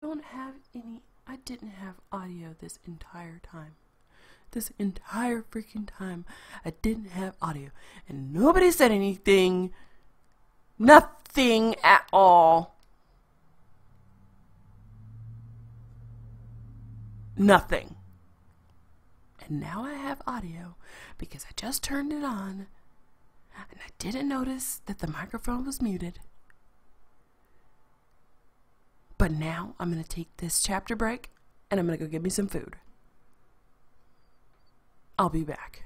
don't have any. I didn't have audio this entire time. This entire freaking time, I didn't have audio. And nobody said anything. Nothing at all. Nothing. And now I have audio because I just turned it on. And I didn't notice that the microphone was muted. But now I'm going to take this chapter break and I'm going to go get me some food. I'll be back.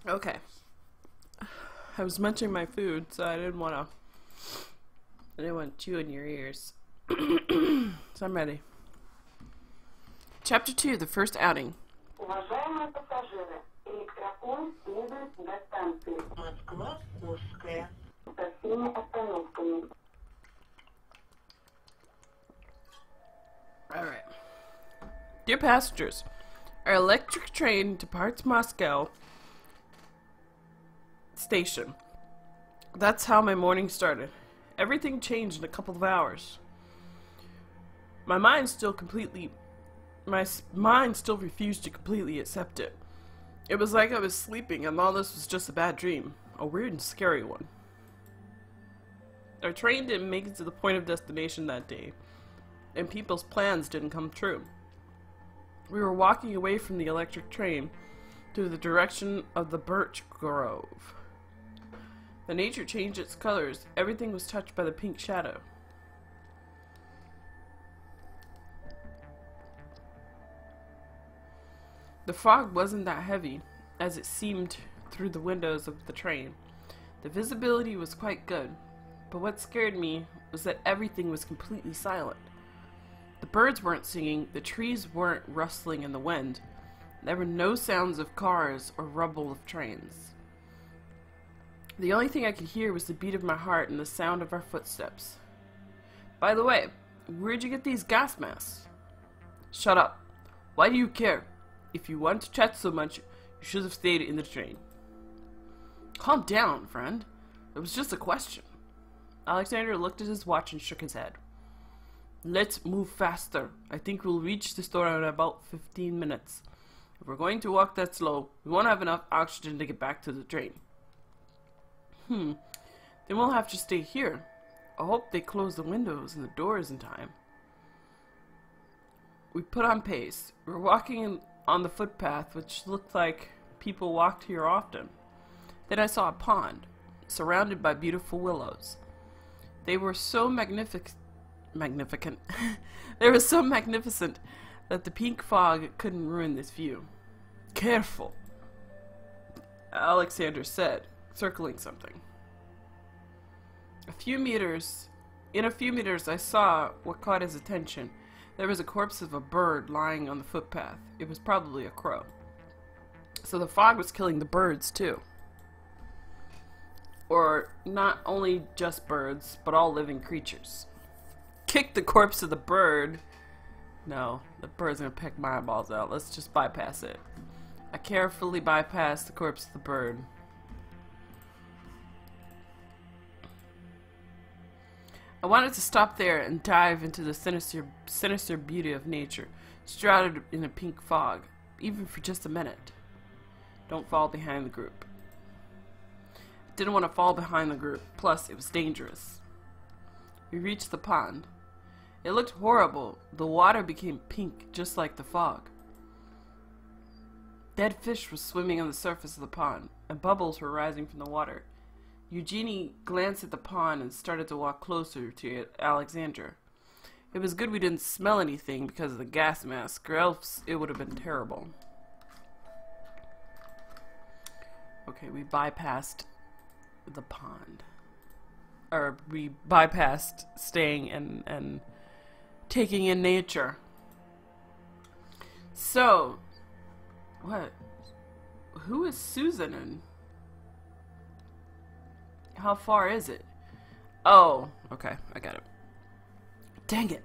Okay. I was munching my food, so I didn't want to chew in your ears. So I'm ready. Chapter 2, the first outing. Уважаемые пассажиры, электропоезд следует до станции Москва-Узская со всеми остановками. Alright. Dear passengers, our electric train departs Moscow station. That's how my morning started. Everything changed in a couple of hours. My mind still refused to completely accept it. It was like I was sleeping and all this was just a bad dream. A weird and scary one. Our train didn't make it to the point of destination that day, and people's plans didn't come true. We were walking away from the electric train to the direction of the birch grove. The nature changed its colors. Everything was touched by the pink shadow. The fog wasn't that heavy as it seemed through the windows of the train. The visibility was quite good, but what scared me was that everything was completely silent. The birds weren't singing, the trees weren't rustling in the wind. There were no sounds of cars or rumble of trains. The only thing I could hear was the beat of my heart and the sound of our footsteps. By the way, where'd you get these gas masks? Shut up. Why do you care? If you want to chat so much, you should have stayed in the train. Calm down, friend. It was just a question. Alexander looked at his watch and shook his head. Let's move faster. I think we'll reach the store in about 15 minutes. If we're going to walk that slow, we won't have enough oxygen to get back to the train. Then we'll have to stay here. I hope they close the windows and the doors in time. We put on pace. We were walking on the footpath, which looked like people walked here often. Then I saw a pond, surrounded by beautiful willows. They were so magnificent. They were so magnificent that the pink fog couldn't ruin this view. Careful, Alexander said, circling something. In a few meters, I saw what caught his attention. There was a corpse of a bird lying on the footpath. It was probably a crow. So the fog was killing the birds too. Or not only just birds, but all living creatures. Kick the corpse of the bird. No, the bird's gonna pick my eyeballs out. Let's just bypass it. I carefully bypassed the corpse of the bird. I wanted to stop there and dive into the sinister beauty of nature, shrouded in a pink fog, even for just a minute. Don't fall behind the group. I didn't want to fall behind the group, plus it was dangerous. We reached the pond. It looked horrible. The water became pink, just like the fog. Dead fish were swimming on the surface of the pond, and bubbles were rising from the water. Eugenie glanced at the pond and started to walk closer to Alexandra. It was good we didn't smell anything because of the gas mask, or else it would have been terrible. Okay, we bypassed the pond. Or we bypassed staying and taking in nature. So, what? Who is Susan and how far is it? Oh, okay, I got it. Dang it.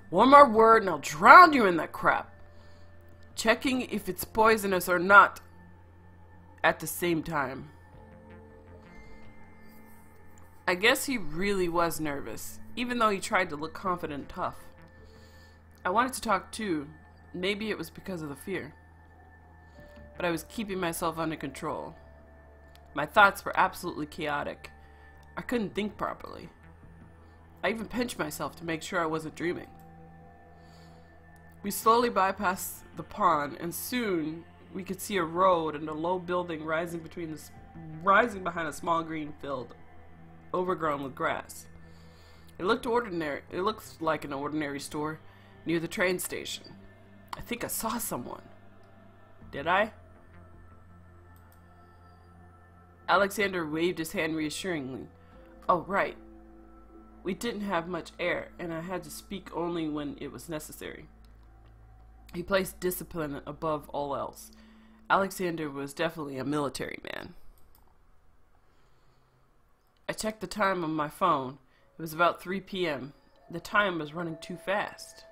One more word and I'll drown you in that crap. Checking if it's poisonous or not at the same time. I guess he really was nervous, even though he tried to look confident and tough. I wanted to talk too. Maybe it was because of the fear. But I was keeping myself under control. My thoughts were absolutely chaotic. I couldn't think properly. I even pinched myself to make sure I wasn't dreaming. We slowly bypassed the pond, and soon we could see a road and a low building rising behind a small green field, overgrown with grass. It looked ordinary. It looked like an ordinary store near the train station. I think I saw someone. Did I? Alexander waved his hand reassuringly. Oh, right. We didn't have much air, and I had to speak only when it was necessary. He placed discipline above all else. Alexander was definitely a military man. I checked the time on my phone. It was about 3 p.m. The time was running too fast.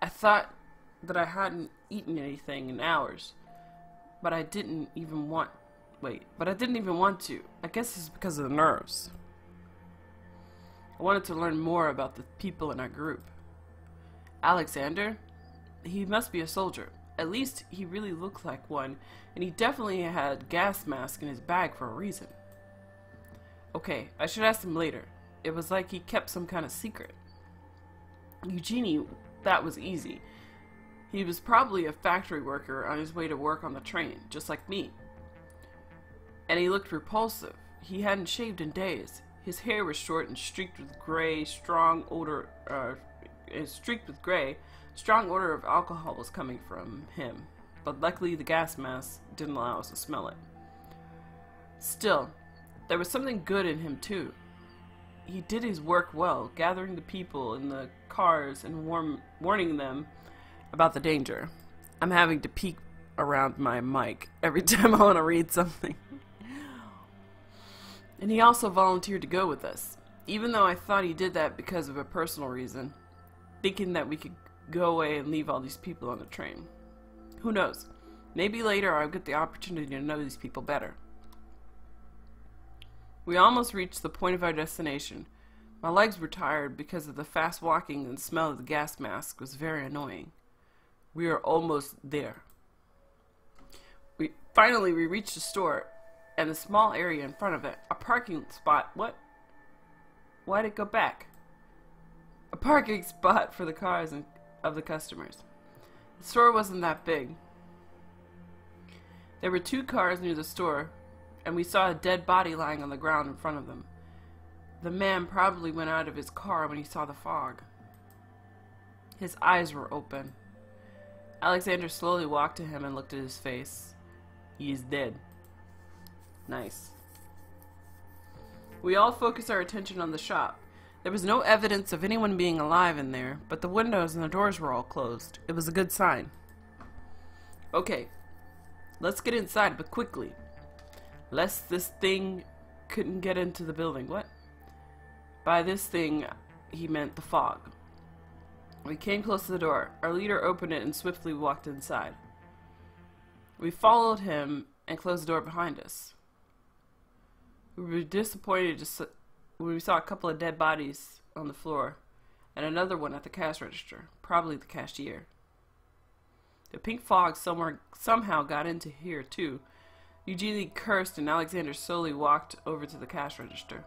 I thought that I hadn't eaten anything in hours, but I didn't even want to. I guess it's because of the nerves. I wanted to learn more about the people in our group. Alexander? He must be a soldier. At least he really looked like one, and he definitely had a gas mask in his bag for a reason. Okay, I should ask him later. It was like he kept some kind of secret. Eugenie, that was easy. He was probably a factory worker on his way to work on the train, just like me. And he looked repulsive. He hadn't shaved in days. His hair was short and streaked with gray. Strong odor of alcohol was coming from him. But luckily the gas mask didn't allow us to smell it. Still, there was something good in him too. He did his work well, gathering the people in the cars and warning them about the danger. I'm having to peek around my mic every time I want to read something. And he also volunteered to go with us, even though I thought he did that because of a personal reason, thinking that we could go away and leave all these people on the train. Who knows? Maybe later I'll get the opportunity to know these people better. We almost reached the point of our destination. My legs were tired because of the fast walking, and the smell of the gas mask was very annoying. We were almost there. Finally we reached the store and a small area in front of it. A parking spot. What? Why'd it go back? A parking spot for the cars and of the customers. The store wasn't that big. There were 2 cars near the store, and we saw a dead body lying on the ground in front of them. The man probably went out of his car when he saw the fog. His eyes were open. Alexander slowly walked to him and looked at his face. He is dead. Nice. We all focused our attention on the shop. There was no evidence of anyone being alive in there, but the windows and the doors were all closed. It was a good sign. Okay, let's get inside, but quickly. Lest this thing couldn't get into the building. What? By this thing, he meant the fog. We came close to the door. Our leader opened it and swiftly walked inside. We followed him and closed the door behind us. We were disappointed when we saw a couple of dead bodies on the floor and another one at the cash register, probably the cashier. The pink fog somehow got into here too. Eugenie cursed and Alexander slowly walked over to the cash register.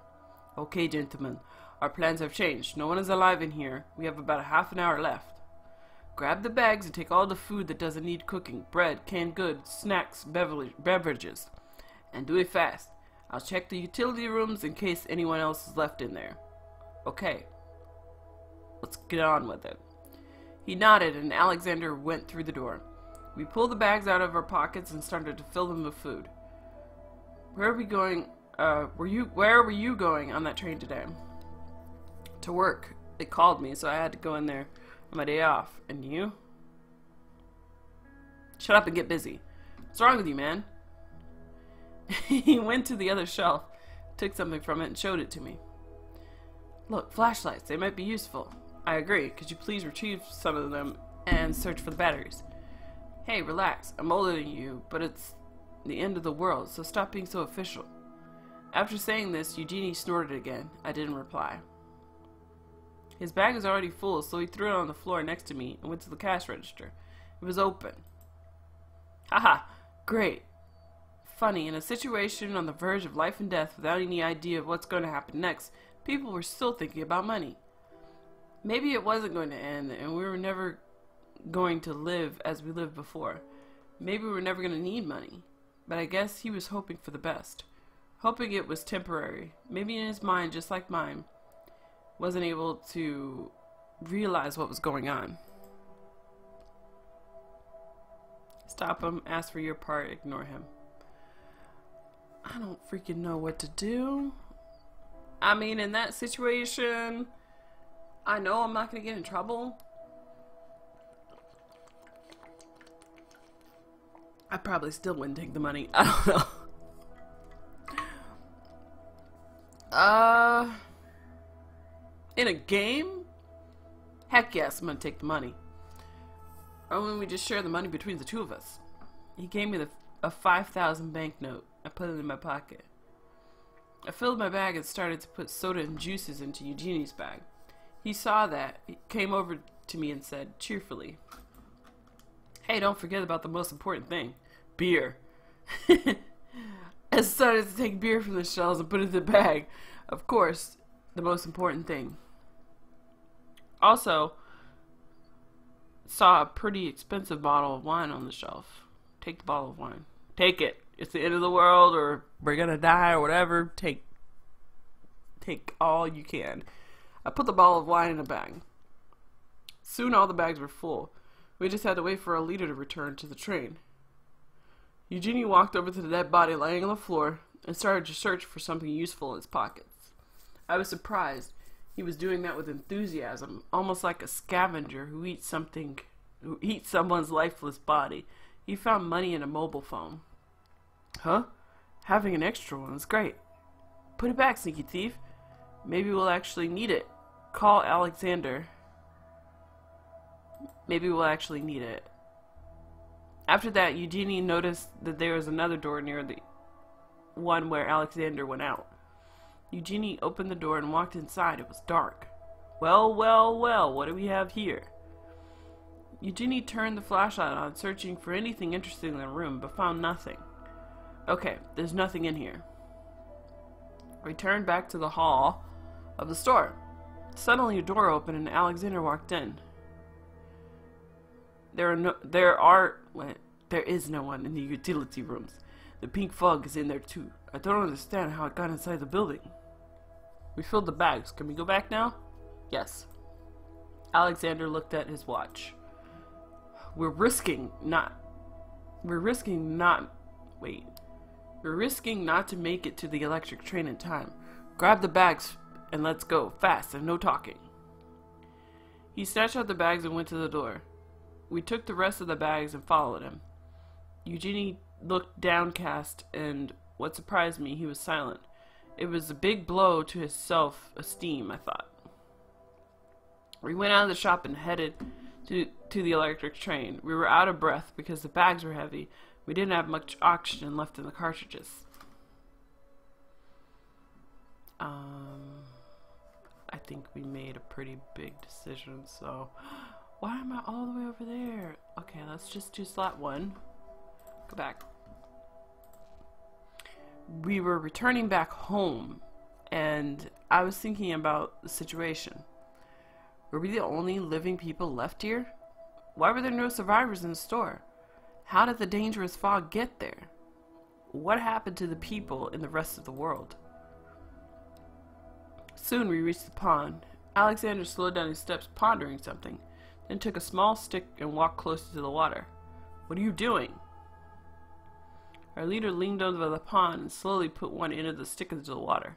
Okay, gentlemen, our plans have changed. No one is alive in here. We have about a half an hour left. Grab the bags and take all the food that doesn't need cooking. Bread, canned goods, snacks, beverages. And do it fast. I'll check the utility rooms in case anyone else is left in there. Okay. Let's get on with it. He nodded and Alexander went through the door. We pulled the bags out of our pockets and started to fill them with food. Where are we going? Where were you going on that train today? To work. They called me, so I had to go in there on my day off. And you? Shut up and get busy. What's wrong with you, man? He went to the other shelf, took something from it, and showed it to me. Look, flashlights. They might be useful. I agree. Could you please retrieve some of them and search for the batteries? Hey, relax. I'm older than you, but it's the end of the world, so stop being so official. After saying this, Eugenie snorted again. I didn't reply. His bag was already full, so he threw it on the floor next to me and went to the cash register. It was open. Haha, great. Funny, in a situation on the verge of life and death without any idea of what's going to happen next, people were still thinking about money. Maybe it wasn't going to end, and we were never going to live as we lived before. Maybe we were never going to need money. But I guess he was hoping for the best. Hoping it was temporary. Maybe in his mind, just like mine, wasn't able to realize what was going on. Stop him, ask for your part, ignore him. I don't freaking know what to do. I mean, in that situation, I know I'm not going to get in trouble. I probably still wouldn't take the money. I don't know. In a game? Heck yes, I'm gonna take the money. Or when we just share the money between the two of us. He gave me a 5,000 banknote. I put it in my pocket. I filled my bag and started to put soda and juices into Eugenie's bag. He saw that. He came over to me and said cheerfully, "Hey, don't forget about the most important thing. Beer." I started to take beer from the shelves and put it in the bag. Of course, the most important thing. Also, saw a pretty expensive bottle of wine on the shelf. Take the bottle of wine. Take it. It's the end of the world, or we're gonna die, or whatever. Take all you can. I put the bottle of wine in a bag. Soon all the bags were full. We just had to wait for our leader to return to the train. Eugenie walked over to the dead body laying on the floor and started to search for something useful in his pockets. I was surprised. He was doing that with enthusiasm, almost like a scavenger who eats someone's lifeless body. He found money in a mobile phone. Huh? Having an extra one is great. Put it back, sneaky thief. Maybe we'll actually need it. Call Alexander. Maybe we'll actually need it. After that, Eugenie noticed that there was another door near the one where Alexander went out. Eugenie opened the door and walked inside. It was dark. Well, well, well, what do we have here? Eugenie turned the flashlight on, searching for anything interesting in the room, but found nothing. Okay, there's nothing in here. We turned back to the hall of the store. Suddenly a door opened and Alexander walked in. There is no one in the utility rooms. The pink fog is in there too. I don't understand how it got inside the building. We filled the bags. Can we go back now? Yes. Alexander looked at his watch. We're risking not to make it to the electric train in time. Grab the bags and let's go, fast and no talking. He snatched out the bags and went to the door. We took the rest of the bags and followed him. Eugenie looked downcast, and what surprised me, he was silent. It was a big blow to his self-esteem, I thought. We went out of the shop and headed to the electric train. We were out of breath because the bags were heavy. We didn't have much oxygen left in the cartridges. I think we made a pretty big decision, so... Why am I all the way over there? Okay, let's just do slot 1. Go back. We were returning back home, and I was thinking about the situation. Were we the only living people left here? Why were there no survivors in the store? How did the dangerous fog get there? What happened to the people in the rest of the world? Soon we reached the pond. Alexander slowed down his steps, pondering something, then took a small stick and walked closer to the water. What are you doing? Our leader leaned over the pond and slowly put one end of the stick into the water.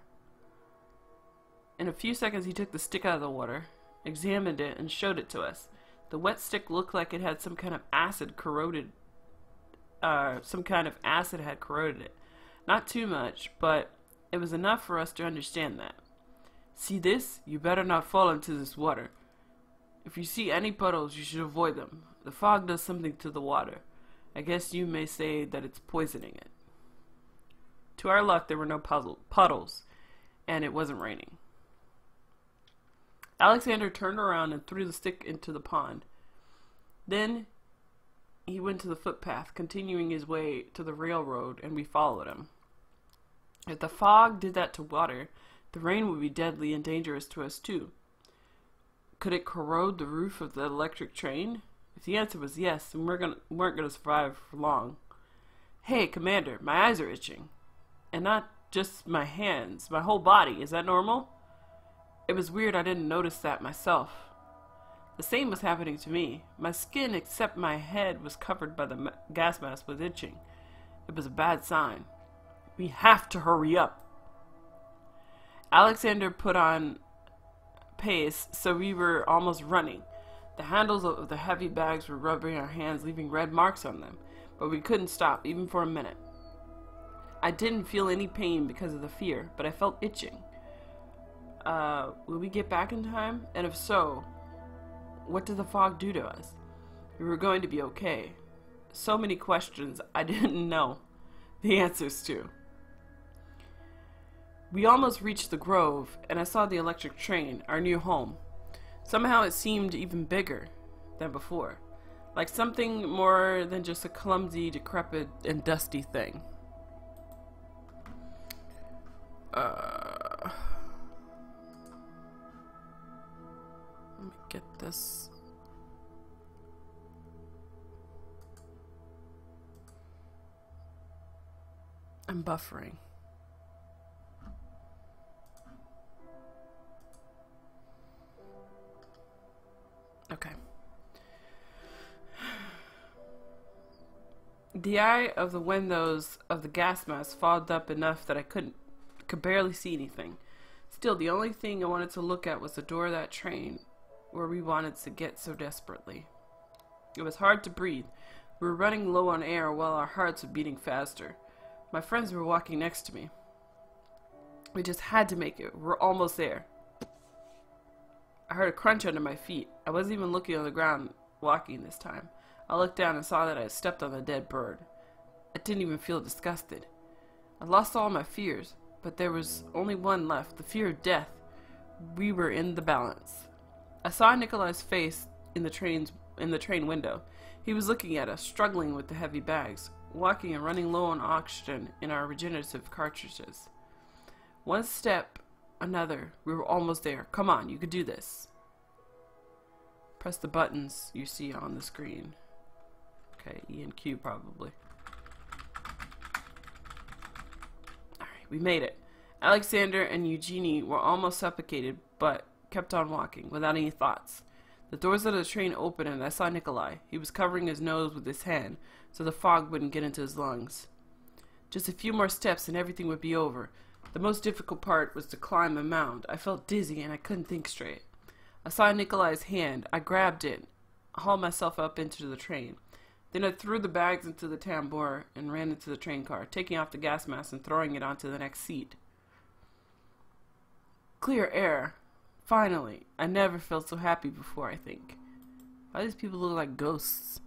In a few seconds he took the stick out of the water, examined it, and showed it to us. The wet stick looked like it had some kind of acid had corroded it. Not too much, but it was enough for us to understand that. See this? You better not fall into this water. If you see any puddles, you should avoid them. The fog does something to the water. I guess you may say that it's poisoning it. To our luck, there were no puddles, and it wasn't raining. Alexander turned around and threw the stick into the pond. Then he went to the footpath, continuing his way to the railroad, and we followed him. If the fog did that to water, the rain would be deadly and dangerous to us too. Could it corrode the roof of the electric train? If the answer was yes, then we weren't going to survive for long. Hey, Commander, my eyes are itching. And not just my hands, my whole body. Is that normal? It was weird I didn't notice that myself. The same was happening to me. My skin, except my head, was covered by the gas mask, was itching. It was a bad sign. We have to hurry up. Alexander put on pace, so we were almost running. The handles of the heavy bags were rubbing our hands, leaving red marks on them, but we couldn't stop, even for a minute. I didn't feel any pain because of the fear, but I felt itching. Will we get back in time? And if so, what did the fog do to us? We were going to be okay. So many questions I didn't know the answers to. We almost reached the Grove, and I saw the electric train, our new home. Somehow it seemed even bigger than before, like something more than just a clumsy, decrepit, and dusty thing. Let me get this. I'm buffering. Okay. The eye of the windows of the gas mask fogged up enough that I could barely see anything. Still, the only thing I wanted to look at was the door of that train where we wanted to get so desperately. It was hard to breathe. We were running low on air while our hearts were beating faster. My friends were walking next to me. We just had to make it. We're almost there. I heard a crunch under my feet. I wasn't even looking on the ground walking this time. I looked down and saw that I had stepped on a dead bird. I didn't even feel disgusted. I lost all my fears, but there was only one left, the fear of death. We were in the balance. I saw Nikolai's face in the train window. He was looking at us, struggling with the heavy bags, walking and running low on oxygen in our regenerative cartridges. One step, another. We were almost there. Come on, you could do this. Press the buttons you see on the screen. Okay, E and Q probably. Alright, we made it. Alexander and Eugenie were almost suffocated, but kept on walking, without any thoughts. The doors of the train opened and I saw Nikolai. He was covering his nose with his hand, so the fog wouldn't get into his lungs. Just a few more steps and everything would be over. The most difficult part was to climb a mound. I felt dizzy and I couldn't think straight. I saw Nikolai's hand. I grabbed it, hauled myself up into the train. Then I threw the bags into the tambour and ran into the train car, taking off the gas mask and throwing it onto the next seat. Clear air. Finally. I never felt so happy before, I think. Why do these people look like ghosts?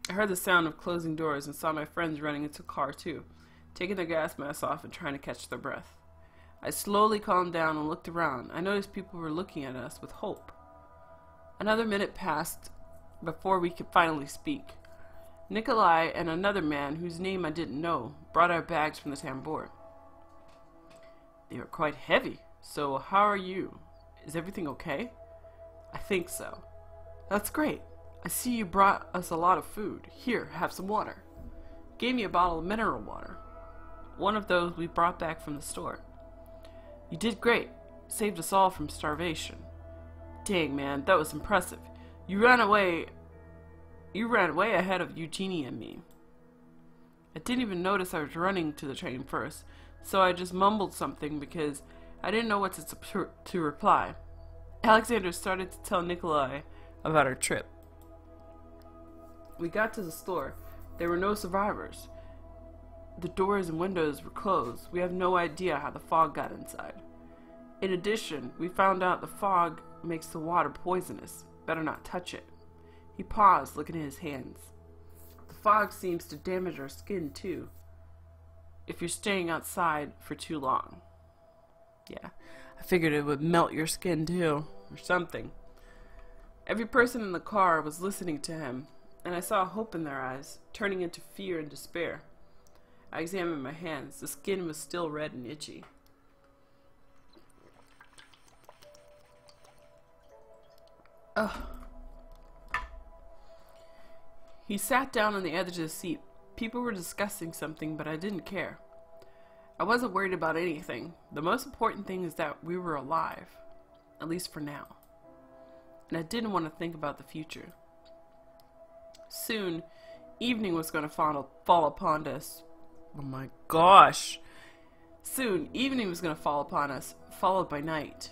I heard the sound of closing doors and saw my friends running into the car too, taking their gas masks off and trying to catch their breath. I slowly calmed down and looked around. I noticed people were looking at us with hope. Another minute passed before we could finally speak. Nikolai and another man, whose name I didn't know, brought our bags from the tambour. They were quite heavy. So, how are you? Is everything okay? I think so. That's great. I see you brought us a lot of food. Here, have some water. Gave me a bottle of mineral water. One of those we brought back from the store. You did great. Saved us all from starvation. Dang, man, that was impressive. You ran way ahead of Eugenie and me. I didn't even notice I was running to the train first, so I just mumbled something because I didn't know what to reply. Alexander started to tell Nikolai about our trip. We got to the store. There were no survivors. The doors and windows were closed. We have no idea how the fog got inside. In addition, we found out the fog makes the water poisonous. Better not touch it. He paused, looking at his hands. The fog seems to damage our skin too, if you're staying outside for too long. Yeah, I figured it would melt your skin too, or something. Every person in the car was listening to him, and I saw hope in their eyes, turning into fear and despair. I examined my hands. The skin was still red and itchy. Ugh. He sat down on the edge of the seat. People were discussing something, but I didn't care. I wasn't worried about anything. The most important thing is that we were alive, at least for now. And I didn't want to think about the future. Soon, evening was going to fall upon us. Oh my gosh. Soon, evening was going to fall upon us, followed by night.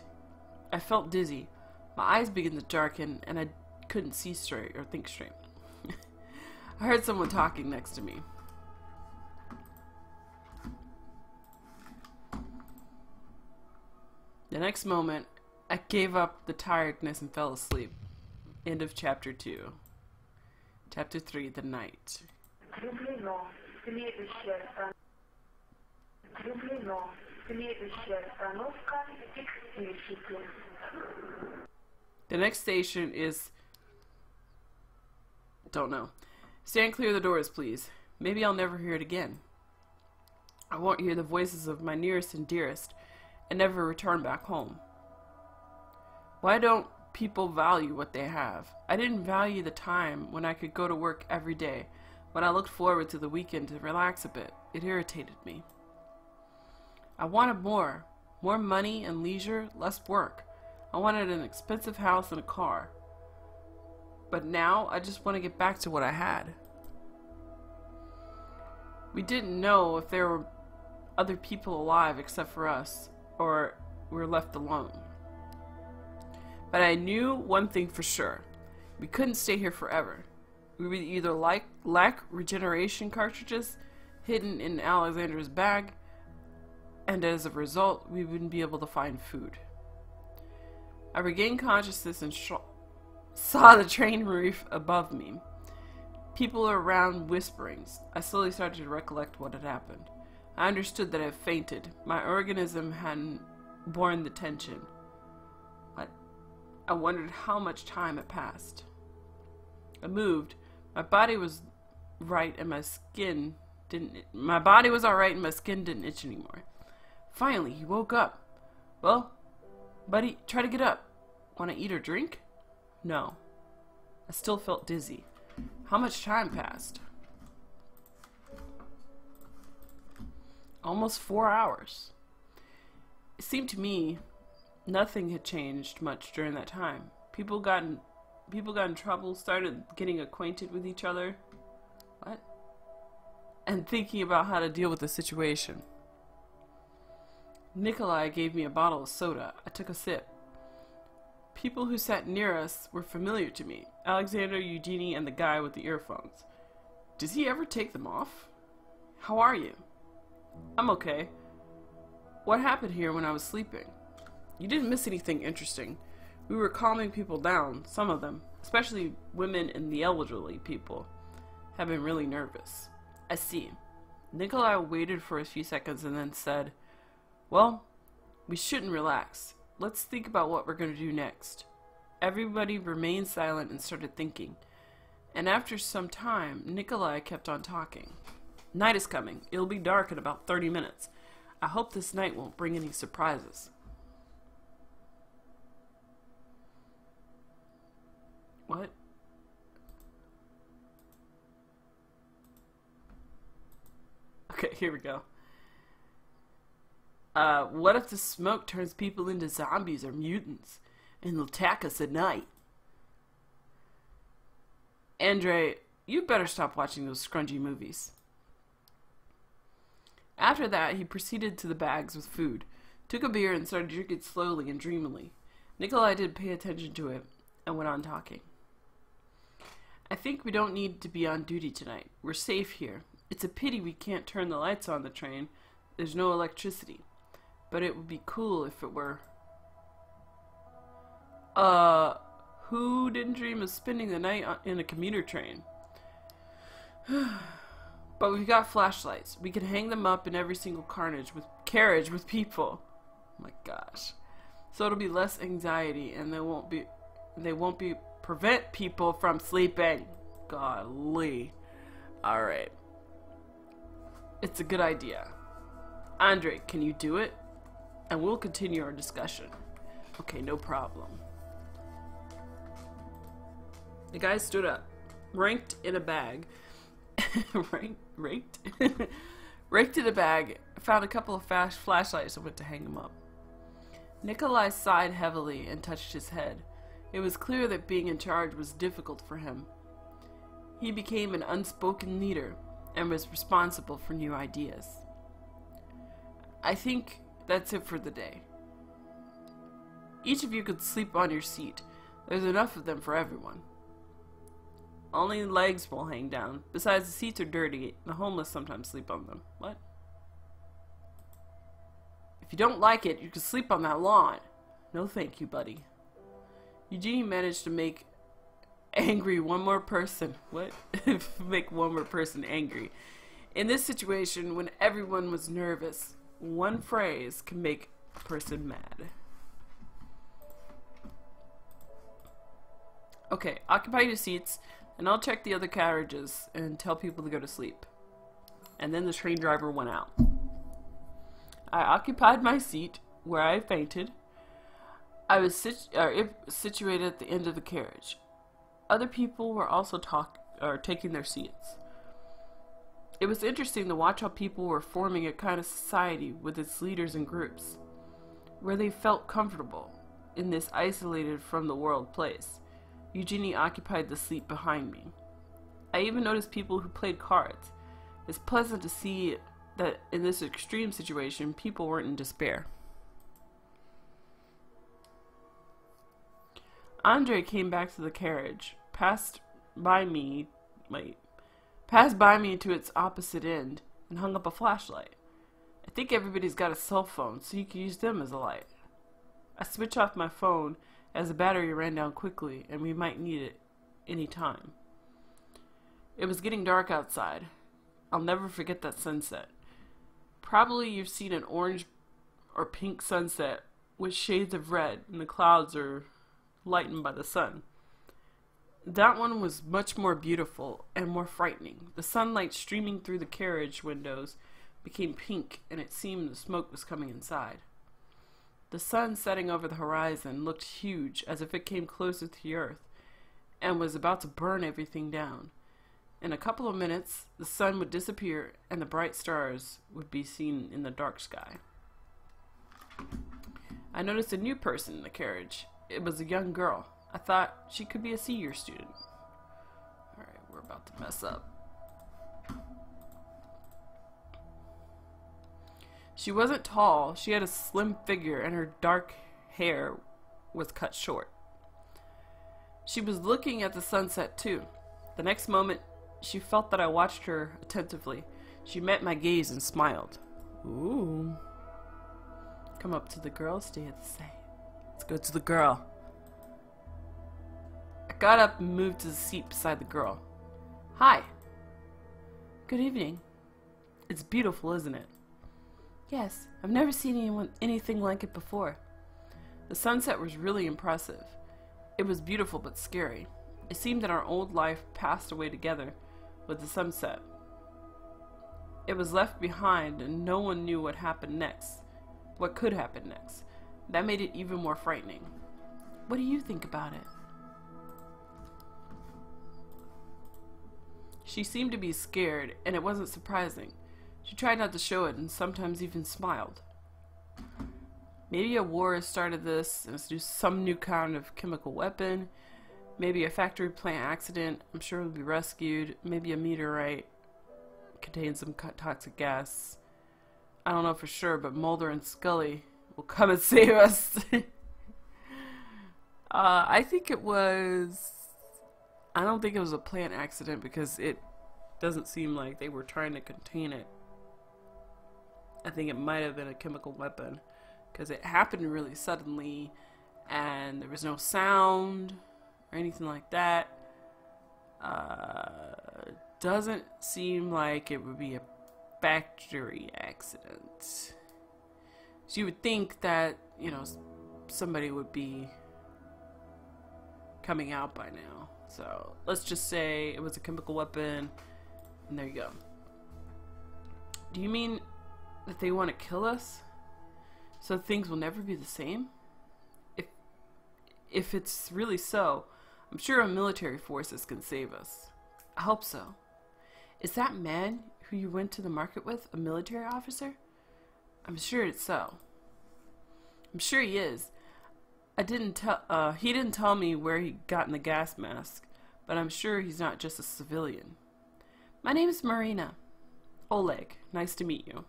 I felt dizzy. My eyes began to darken, and I couldn't see straight or think straight. I heard someone talking next to me. The next moment, I gave up the tiredness and fell asleep. End of chapter 2. Chapter 3, The Night. The next station is... don't know. Stand clear of the doors, please. Maybe I'll never hear it again. I won't hear the voices of my nearest and dearest, and never return back home. Why don't people value what they have? I didn't value the time when I could go to work every day, when I looked forward to the weekend to relax a bit. It irritated me. I wanted more. More money and leisure, less work. I wanted an expensive house and a car. But now, I just want to get back to what I had. We didn't know if there were other people alive except for us, or we were left alone. But I knew one thing for sure. We couldn't stay here forever. We would either lack regeneration cartridges hidden in Alexandra's bag, and as a result, we wouldn't be able to find food. I regained consciousness and saw the train roof above me. People were around whisperings. I slowly started to recollect what had happened. I understood that I had fainted. My organism hadn't borne the tension. I wondered how much time had passed. I moved. My body was right and my skin didn't... My body was alright and my skin didn't itch anymore. Finally, he woke up. Well, buddy, try to get up. Want to eat or drink? No. I still felt dizzy. How much time passed? Almost 4 hours. It seemed to me nothing had changed much during that time. People got in trouble, started getting acquainted with each other. What? And thinking about how to deal with the situation. Nikolai gave me a bottle of soda. I took a sip. People who sat near us were familiar to me. Alexander, Eugenie, and the guy with the earphones. Does he ever take them off? How are you? I'm okay. What happened here when I was sleeping? You didn't miss anything interesting. We were calming people down, some of them, especially women and the elderly people, have been really nervous. I see. Nikolai waited for a few seconds and then said, well, we shouldn't relax. Let's think about what we're going to do next. Everybody remained silent and started thinking. And after some time, Nikolai kept on talking. Night is coming. It'll be dark in about 30 minutes. I hope this night won't bring any surprises. What? Okay, here we go. What if the smoke turns people into zombies or mutants and they'll attack us at night? Andre, you better stop watching those scrungy movies. After that, he proceeded to the bags with food, took a beer and started drinking slowly and dreamily. Nikolai didn't pay attention to it and went on talking. I think we don't need to be on duty tonight. We're safe here. It's a pity we can't turn the lights on the train. There's no electricity. But it would be cool if it were. Who didn't dream of spending the night in a commuter train? But we've got flashlights. We can hang them up in every single carriage with people. Oh my gosh. So it'll be less anxiety and they won't be prevent people from sleeping. Golly. Alright. It's a good idea. Andre, can you do it? And we'll continue our discussion. Okay, no problem. The guy stood up, ranked in a bag. Raked in a bag, found a couple of fast flashlights and went to hang them up. Nikolai sighed heavily and touched his head. It was clear that being in charge was difficult for him. He became an unspoken leader and was responsible for new ideas. I think that's it for the day. Each of you could sleep on your seat. There's enough of them for everyone. Only legs will hang down. Besides, the seats are dirty. The homeless sometimes sleep on them. What? If you don't like it, you can sleep on that lawn. No thank you, buddy. Eugenie managed to make angry one more person. What? Make one more person angry. In this situation, when everyone was nervous, one phrase can make a person mad. Okay, occupy your seats, and I'll check the other carriages and tell people to go to sleep. And then the train driver went out. I occupied my seat where I fainted. I was situated at the end of the carriage. Other people were also taking their seats. It was interesting to watch how people were forming a kind of society with its leaders and groups, where they felt comfortable in this isolated from the world place. Eugenie occupied the seat behind me. I even noticed people who played cards. It's pleasant to see that in this extreme situation, people weren't in despair. Andre came back to the carriage, passed by me to its opposite end, and hung up a flashlight. I think everybody's got a cell phone, so you can use them as a light. I switched off my phone as the battery ran down quickly, and we might need it any time. It was getting dark outside. I'll never forget that sunset. Probably you've seen an orange or pink sunset with shades of red, and the clouds are lightened by the sun. That one was much more beautiful and more frightening. The sunlight streaming through the carriage windows became pink, and it seemed the smoke was coming inside. The sun setting over the horizon looked huge, as if it came closer to the earth and was about to burn everything down. In a couple of minutes, the sun would disappear and the bright stars would be seen in the dark sky. I noticed a new person in the carriage. It was a young girl. I thought she could be a senior student. Alright, we're about to mess up. She wasn't tall. She had a slim figure and her dark hair was cut short. She was looking at the sunset too. The next moment, she felt that I watched her attentively. She met my gaze and smiled. Ooh. Come up to the girl, stay at the side. Let's go to the girl. I got up and moved to the seat beside the girl. Hi. Good evening. It's beautiful, isn't it? Yes, I've never seen anything like it before. The sunset was really impressive. It was beautiful but scary. It seemed that our old life passed away together with the sunset. It was left behind and no one knew what happened next. What could happen next. That made it even more frightening. What do you think about it? She seemed to be scared, and it wasn't surprising. She tried not to show it and sometimes even smiled. Maybe a war has started this, and it's some new kind of chemical weapon. Maybe a factory plant accident. I'm sure we'll be rescued. Maybe a meteorite contains some toxic gas. I don't know for sure, but Mulder and Scully will come and save us. I think it was... I don't think it was a plant accident because it doesn't seem like they were trying to contain it. I think it might have been a chemical weapon because it happened really suddenly and there was no sound or anything like that. Doesn't seem like it would be a factory accident. So you would think that, you know, somebody would be coming out by now. So let's just say it was a chemical weapon, and there you go. Do you mean that they want to kill us so things will never be the same? If it's really so, I'm sure our military forces can save us. I hope so. Is that man who you went to the market with a military officer? I'm sure it's so. I'm sure he is. He didn't tell me where he got in the gas mask, but I'm sure he's not just a civilian. My name is Marina. Oleg, nice to meet you.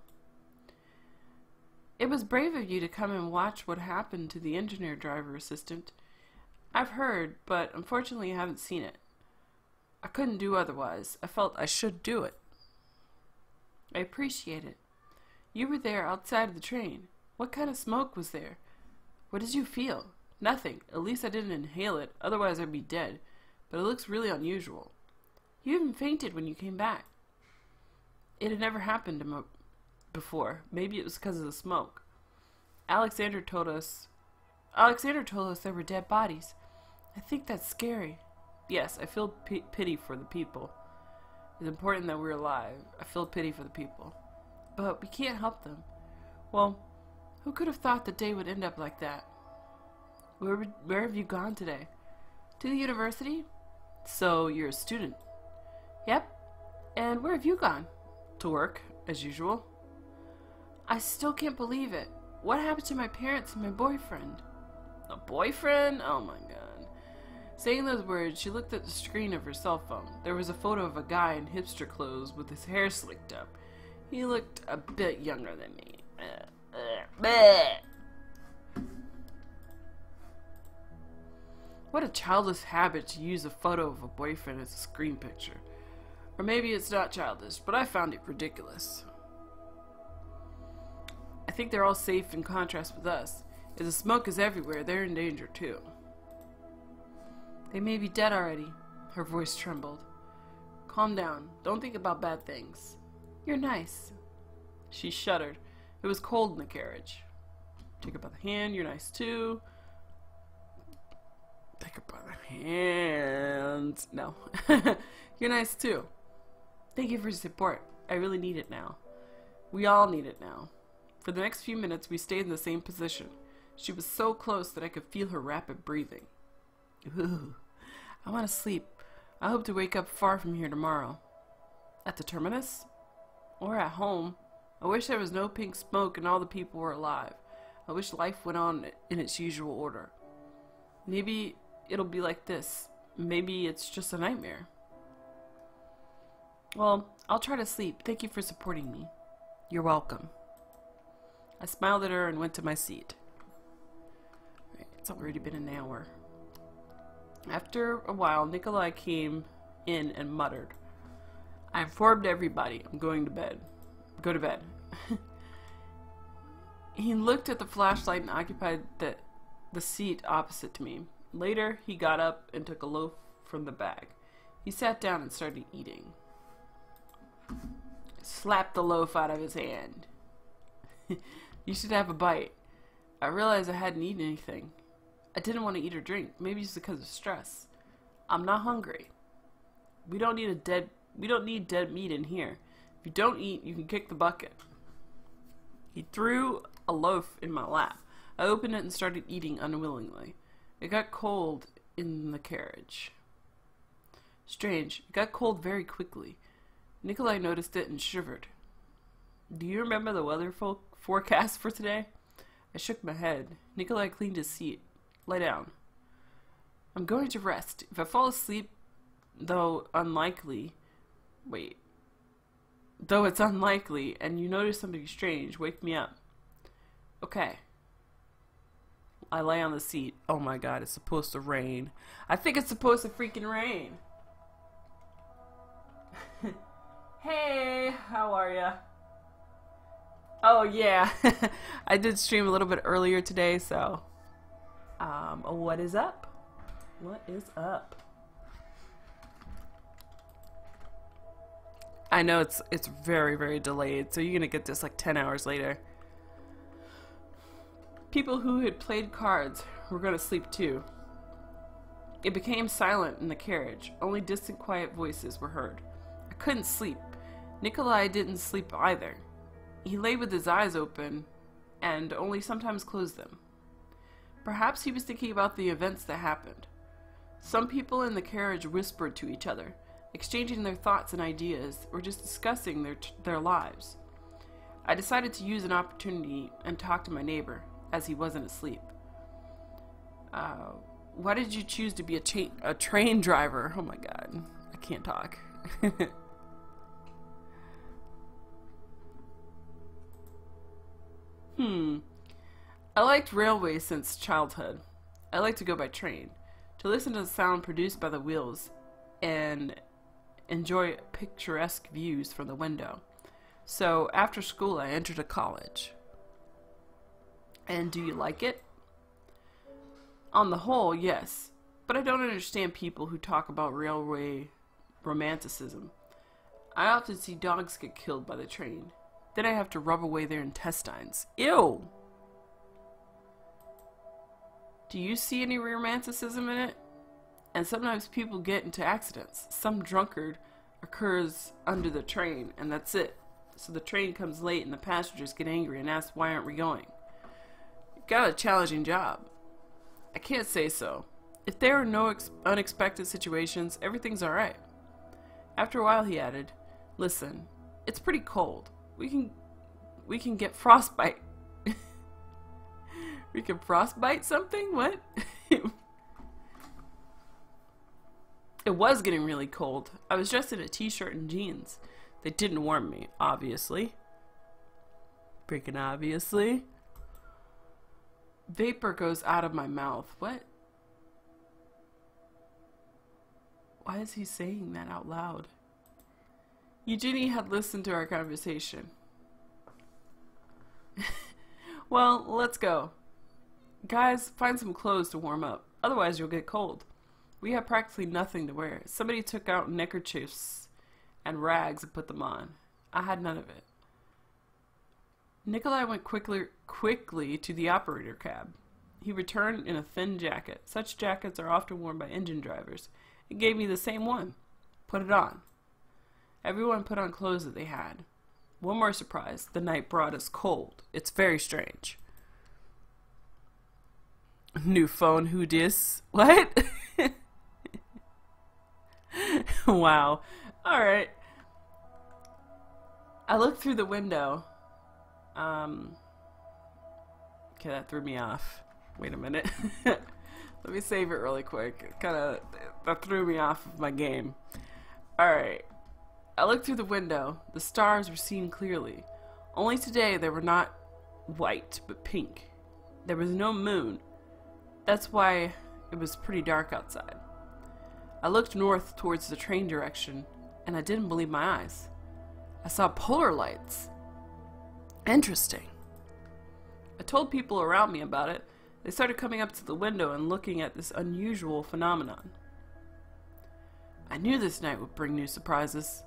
It was brave of you to come and watch what happened to the engineer driver assistant. I've heard, but unfortunately I haven't seen it. I couldn't do otherwise. I felt I should do it. I appreciate it. You were there outside of the train. What kind of smoke was there? What did you feel? Nothing. At least I didn't inhale it, otherwise I'd be dead. But it looks really unusual. You even fainted when you came back. It had never happened before. Maybe it was because of the smoke. Alexander told us there were dead bodies. I think that's scary. Yes, I feel pity for the people. It's important that we're alive. I feel pity for the people. But we can't help them. Well, who could have thought the day would end up like that? Where have you gone today? To the university? So, you're a student? Yep. And where have you gone? To work, as usual. I still can't believe it. What happened to my parents and my boyfriend? A boyfriend? Oh my god. Saying those words, she looked at the screen of her cell phone. There was a photo of a guy in hipster clothes with his hair slicked up. He looked a bit younger than me. What a childish habit to use a photo of a boyfriend as a screen picture. Or maybe it's not childish, but I found it ridiculous. I think they're all safe in contrast with us. If the smoke is everywhere, they're in danger too. They may be dead already. Her voice trembled. Calm down. Don't think about bad things. You're nice. She shuddered. It was cold in the carriage. Take her by the hand. You're nice too. Take her by the hand. No. You're nice too. Thank you for your support. I really need it now. We all need it now. For the next few minutes, we stayed in the same position. She was so close that I could feel her rapid breathing. Ooh, I want to sleep. I hope to wake up far from here tomorrow. At the terminus? Or at home. I wish there was no pink smoke and all the people were alive. I wish life went on in its usual order. Maybe it'll be like this. Maybe it's just a nightmare. Well, I'll try to sleep. Thank you for supporting me. You're welcome. I smiled at her and went to my seat. It's already been an hour. After a while, Nikolai came in and muttered, I informed everybody. I'm going to bed. Go to bed. He looked at the flashlight and occupied the seat opposite to me. Later, he got up and took a loaf from the bag. He sat down and started eating. Slapped the loaf out of his hand. You should have a bite. I realized I hadn't eaten anything. I didn't want to eat or drink. Maybe it's because of stress. I'm not hungry. We don't need dead meat in here. If you don't eat, you can kick the bucket. He threw a loaf in my lap. I opened it and started eating unwillingly. It got cold in the carriage. Strange. It got cold very quickly. Nikolai noticed it and shivered. Do you remember the weather forecast for today? I shook my head. Nikolai cleaned his seat. Lie down. I'm going to rest. If I fall asleep, though it's unlikely, and you notice something strange, wake me up. Okay. I lay on the seat. Oh my god, it's supposed to rain. I think it's supposed to freaking rain. Hey, how are ya? Oh yeah, I did stream a little bit earlier today, so what is up? What is up? I know it's very, very delayed, so you're gonna get this like 10 hours later. People who had played cards were gonna sleep too. It became silent in the carriage. Only distant, quiet voices were heard. I couldn't sleep. Nikolai didn't sleep either. He lay with his eyes open and only sometimes closed them. Perhaps he was thinking about the events that happened. Some people in the carriage whispered to each other, exchanging their thoughts and ideas, or just discussing their lives. I decided to use an opportunity and talk to my neighbor, as he wasn't asleep. Why did you choose to be a train driver? Oh my god. I can't talk. I liked railways since childhood. I like to go by train, to listen to the sound produced by the wheels, and enjoy picturesque views from the window. So after school I entered a college. And do you like it? On the whole, yes. But I don't understand people who talk about railway romanticism. I often see dogs get killed by the train. Then I have to rub away their intestines. Ew! Do you see any romanticism in it? And sometimes people get into accidents. Some drunkard occurs under the train, and that's it. So the train comes late and the passengers get angry and ask, why aren't we going? You've got a challenging job. I can't say so. If there are no unexpected situations, everything's alright. After a while he added, listen, it's pretty cold. We can get frostbite. We can frostbite something? What? It was getting really cold. I was dressed in a t-shirt and jeans. They didn't warm me, obviously. Freaking obviously. Vapor goes out of my mouth. What? Why is he saying that out loud? Eugenie had listened to our conversation. Well, let's go. Guys, find some clothes to warm up. Otherwise you'll get cold. We have practically nothing to wear. Somebody took out neckerchiefs and rags and put them on. I had none of it. Nikolai went quickly to the operator cab. He returned in a thin jacket. Such jackets are often worn by engine drivers. He gave me the same one. Put it on. Everyone put on clothes that they had. One more surprise. The night brought us cold. It's very strange. New phone, who dis? What? Wow. Alright. I looked through the window. Okay, that threw me off. Wait a minute. Let me save it really quick. That threw me off of my game. Alright. I looked through the window. The stars were seen clearly. Only today they were not white, but pink. There was no moon. That's why it was pretty dark outside. I looked north towards the train direction, and I didn't believe my eyes. I saw polar lights. Interesting. I told people around me about it. They started coming up to the window and looking at this unusual phenomenon. I knew this night would bring new surprises.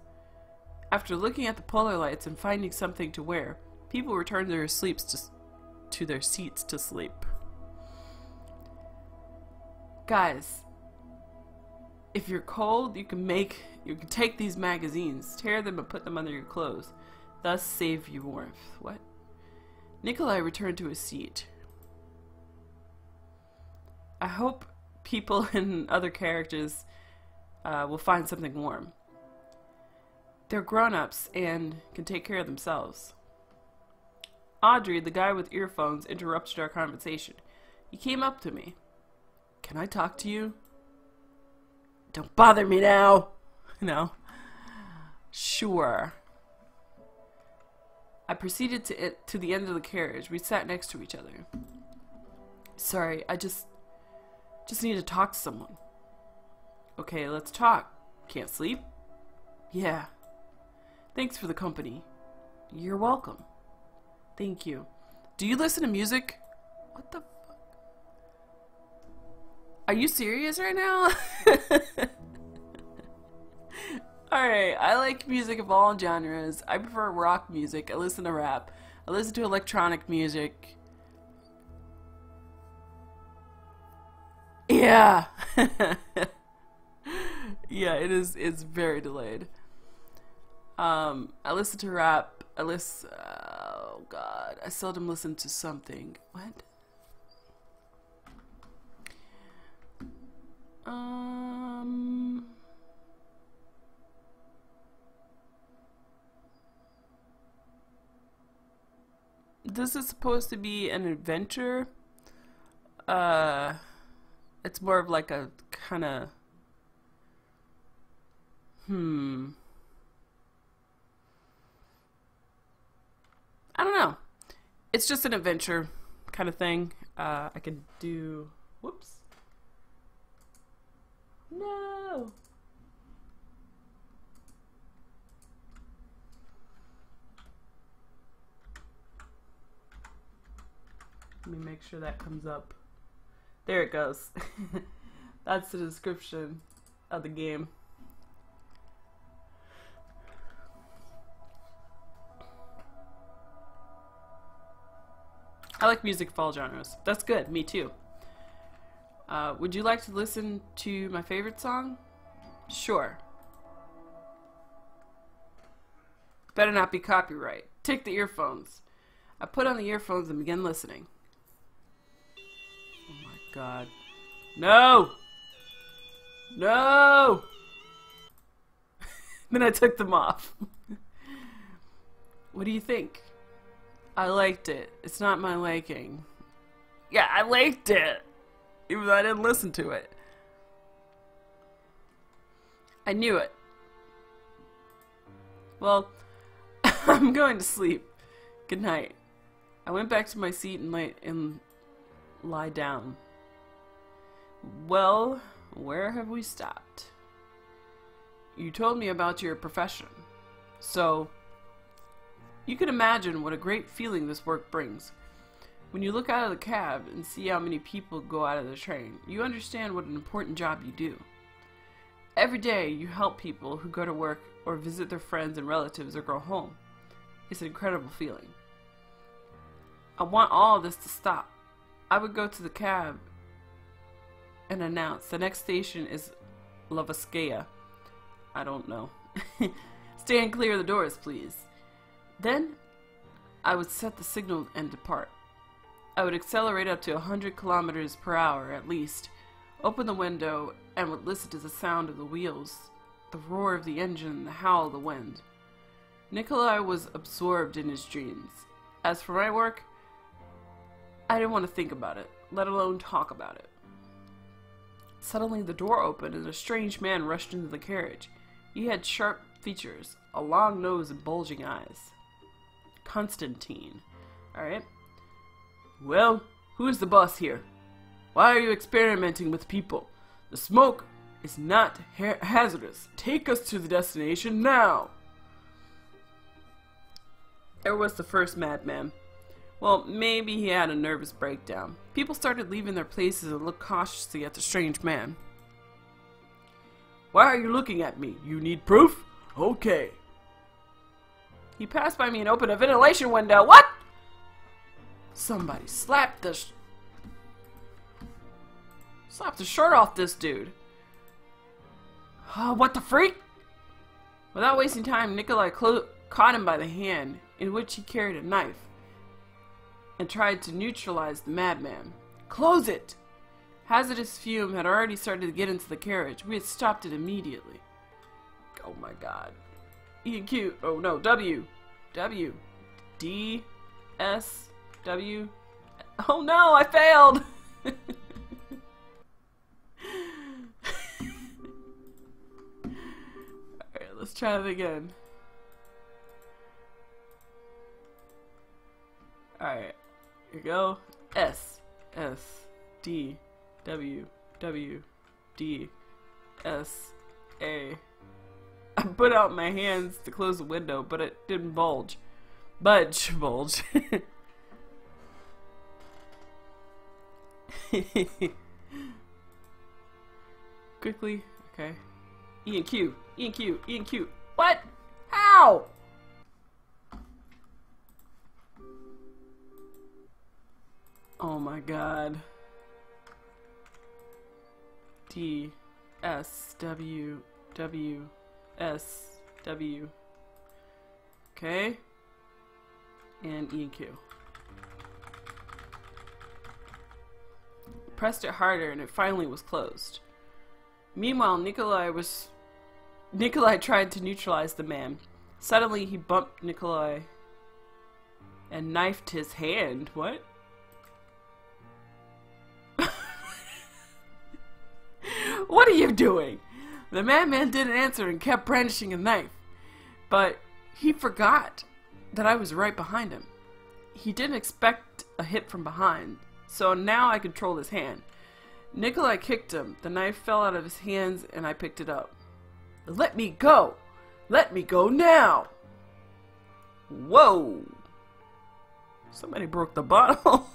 After looking at the polar lights and finding something to wear, people returned to their seats to sleep. Guys, if you're cold, you can take these magazines, tear them and put them under your clothes, thus save you warmth. What? Nikolai returned to his seat. I hope people and other characters will find something warm. They're grown-ups and can take care of themselves. Audrey, the guy with earphones, interrupted our conversation. He came up to me. Can I talk to you? Don't bother me now. No. Sure. I proceeded to the end of the carriage. We sat next to each other. Sorry, I just need to talk to someone. Okay, let's talk. Can't sleep? Yeah. Thanks for the company. You're welcome. Thank you. Do you listen to music? What the fuck? Are you serious right now? Alright, I like music of all genres. I prefer rock music. I listen to rap. I listen to electronic music. Yeah. Yeah, it's very delayed. I listen to rap. Oh god, I seldom listen to something. What? This is supposed to be an adventure. It's more of like a kind of, I don't know. It's just an adventure kind of thing. I could do, whoops. No. Let me make sure that comes up. There it goes. That's the description of the game. I like music of all genres. That's good. Me too. Would you like to listen to my favorite song? Sure. Better not be copyright. Take the earphones. I put on the earphones and began listening. Oh my god. No! No! Then I took them off. What do you think? I liked it. It's not my liking. Yeah, I liked it! Even though I didn't listen to it. I knew it. Well, I'm going to sleep. Good night. I went back to my seat and lie down. Well, where have we stopped? You told me about your profession. So, you can imagine what a great feeling this work brings. When you look out of the cab and see how many people go out of the train, you understand what an important job you do. Every day you help people who go to work or visit their friends and relatives or go home. It's an incredible feeling. I want all of this to stop. I would go to the cab and announce the next station is Lavoskaya. I don't know. Stand clear of the doors, please. Then I would set the signal and depart. I would accelerate up to 100 kilometers per hour at least, open the window, and would listen to the sound of the wheels, the roar of the engine, the howl of the wind. Nikolai was absorbed in his dreams. As for my work, I didn't want to think about it, let alone talk about it. Suddenly the door opened and a strange man rushed into the carriage. He had sharp features, a long nose and bulging eyes. Constantine. Alright. Well, who's the boss here? Why are you experimenting with people? The smoke is not hazardous. Take us to the destination now. There was the first madman. Well, maybe he had a nervous breakdown. People started leaving their places and looked cautiously at the strange man. Why are you looking at me? You need proof? Okay. He passed by me and opened a ventilation window. What? Somebody slapped the shirt off this dude. What the freak? Without wasting time, Nikolai caught him by the hand, in which he carried a knife, and tried to neutralize the madman. Close it! Hazardous fume had already started to get into the carriage. We had stopped it immediately. Oh my god. E and Q. Oh no, W. W. D. S. W. Oh no, I failed! Alright, let's try it again. Alright, here we go. S. S. D. W. W. D. S. A. I put out my hands to close the window, but it didn't bulge. Bulge. Quickly, okay. E and Q, E and Q, E and Q. What? How? Oh my god. D, S, W, W, S, W. Okay. And E and Q. Pressed it harder and it finally was closed. Meanwhile, Nikolai tried to neutralize the man. Suddenly he bumped Nikolai and knifed his hand. What? What are you doing? The madman didn't answer and kept brandishing a knife. But he forgot that I was right behind him. He didn't expect a hit from behind, so now I controlled his hand. Nikolai kicked him. The knife fell out of his hands and I picked it up. Let me go! Let me go now! Whoa! Somebody broke the bottle.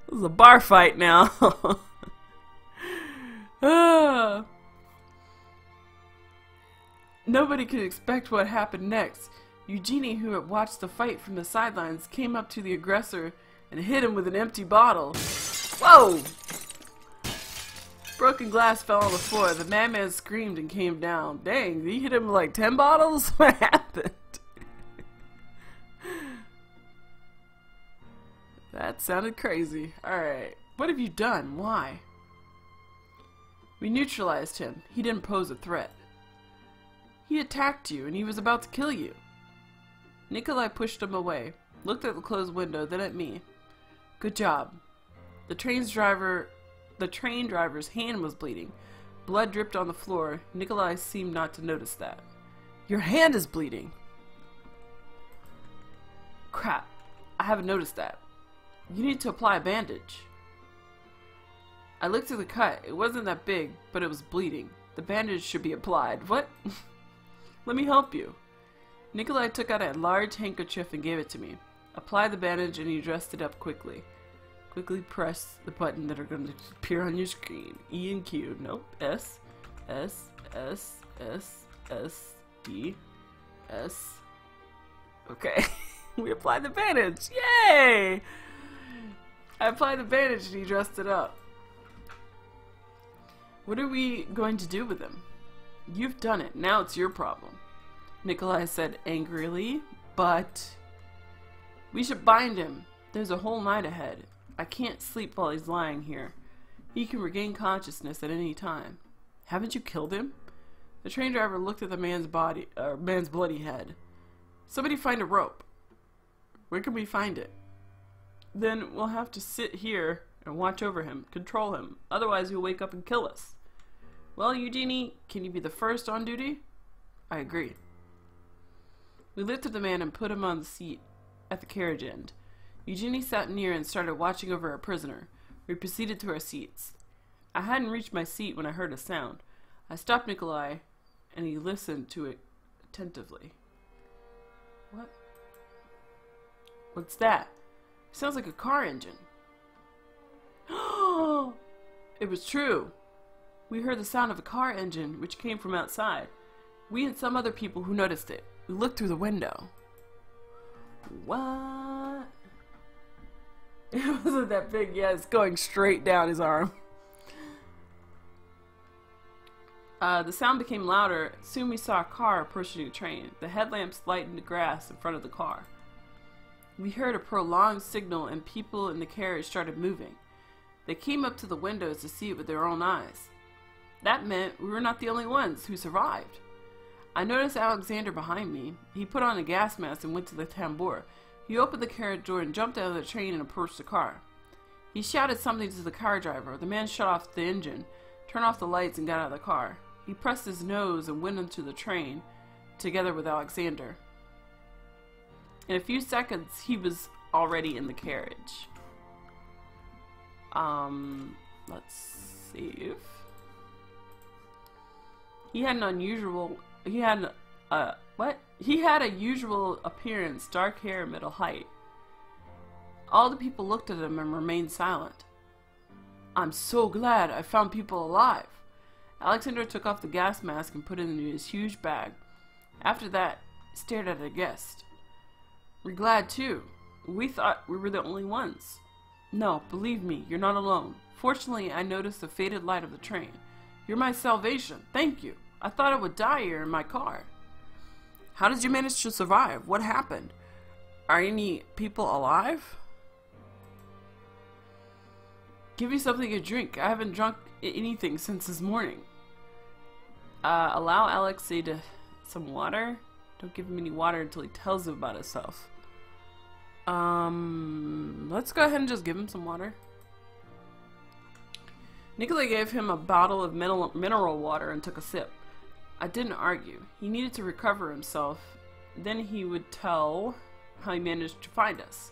This is a bar fight now. Nobody could expect what happened next. Eugenie, who had watched the fight from the sidelines, came up to the aggressor and hit him with an empty bottle. Whoa! Broken glass fell on the floor. The madman screamed and came down. Dang, he hit him with like 10 bottles? What happened? That sounded crazy. Alright. What have you done? Why? We neutralized him. He didn't pose a threat. He attacked you and he was about to kill you. Nikolai pushed him away, looked at the closed window, then at me. Good job. The train driver's hand was bleeding. Blood dripped on the floor. Nikolai seemed not to notice that. Your hand is bleeding. Crap. I haven't noticed that. You need to apply a bandage. I looked at the cut. It wasn't that big, but it was bleeding. The bandage should be applied. What? Let me help you. Nikolai took out a large handkerchief and gave it to me. Apply the bandage and he dressed it up quickly. Quickly press the button that are going to appear on your screen. E and Q. Nope. S. S. S. S. S. D. S. Okay. We applied the bandage. Yay! I applied the bandage and he dressed it up. What are we going to do with him? You've done it. Now it's your problem. Nikolai said angrily, but we should bind him. There's a whole night ahead. I can't sleep while he's lying here. He can regain consciousness at any time. Haven't you killed him? The train driver looked at the man's bloody head. Somebody find a rope. Where can we find it? Then we'll have to sit here and watch over him, control him. Otherwise he'll wake up and kill us. Well, Eugenie, can you be the first on duty? I agree. We lifted the man and put him on the seat at the carriage end. Eugenie sat near and started watching over our prisoner. We proceeded to our seats. I hadn't reached my seat when I heard a sound. I stopped Nikolai, and he listened to it attentively. What? What's that? It sounds like a car engine. It was true. We heard the sound of a car engine, which came from outside. We and some other people who noticed it. We looked through the window. What? It wasn't that big. Yeah, it's going straight down his arm. The sound became louder. Soon we saw a car approaching the train. The headlamps lightened the grass in front of the car. We heard a prolonged signal and people in the carriage started moving. They came up to the windows to see it with their own eyes. That meant we were not the only ones who survived. I noticed Alexander behind me. He put on a gas mask and went to the tambour. He opened the carriage door and jumped out of the train and approached the car. He shouted something to the car driver. The man shut off the engine, turned off the lights, and got out of the car. He pressed his nose and went into the train together with Alexander. In a few seconds, he was already in the carriage. Let's see. He had a usual appearance, dark hair, middle height. All the people looked at him and remained silent. I'm so glad I found people alive. Alexander took off the gas mask and put it into his huge bag. After that, he stared at a guest. We're glad too. We thought we were the only ones. No, believe me, you're not alone. Fortunately, I noticed the faded light of the train. You're my salvation. Thank you. I thought I would die here in my car. How did you manage to survive? What happened? Are any people alive? Give me something to drink. I haven't drunk anything since this morning. Allow Alexei to some water. Don't give him any water until he tells him about himself. Let's go ahead and just give him some water. Nikolai gave him a bottle of mineral water and took a sip. I didn't argue. He needed to recover himself. Then he would tell how he managed to find us.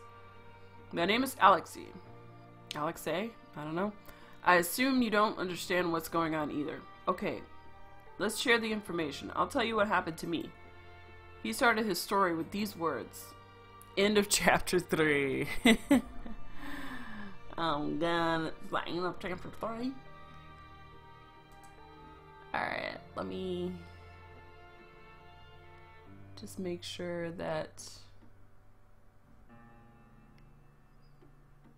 My name is Alexei. Alexei? I don't know. I assume you don't understand what's going on either. Okay, let's share the information. I'll tell you what happened to me. He started his story with these words. End of chapter 3. Oh god, it's like end of chapter 3. Alright, let me just make sure that...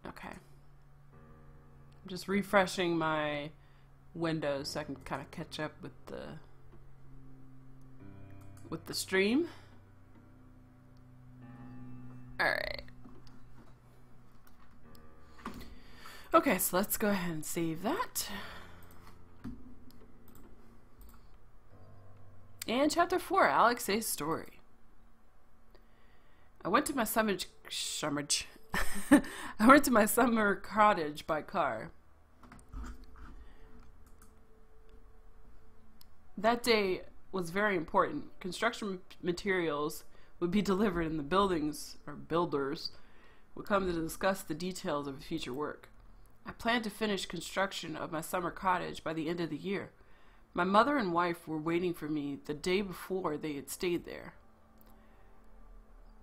Okay. I'm just refreshing my windows so I can kind of catch up with the stream. Alright. Okay, so let's go ahead and save that. And chapter 4, Alexei's story. I went to my summer cottage by car. That day was very important. Construction materials would be delivered and the builders would come to discuss the details of future work. I planned to finish construction of my summer cottage by the end of the year. My mother and wife were waiting for me the day before they had stayed there.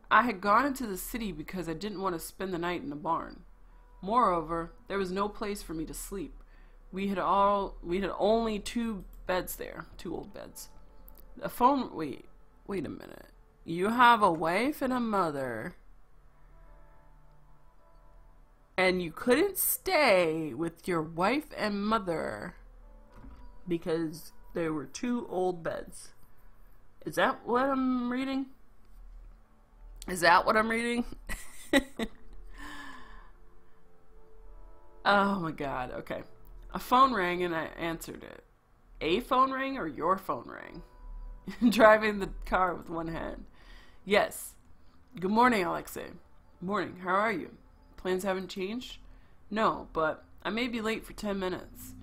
I had gone into the city because I didn't want to spend the night in the barn. Moreover, there was no place for me to sleep. We had only 2 beds there, 2 old beds. A phone. Wait a minute. You have a wife and a mother, and you couldn't stay with your wife and mother because there were 2 old beds. Is that what I'm reading? Is that what I'm reading? Oh my god, okay. A phone rang and I answered it. A phone rang or your phone rang? Driving the car with one hand. Yes. Good morning, Alexei. Morning, how are you? Plans haven't changed? No, but I may be late for 10 minutes.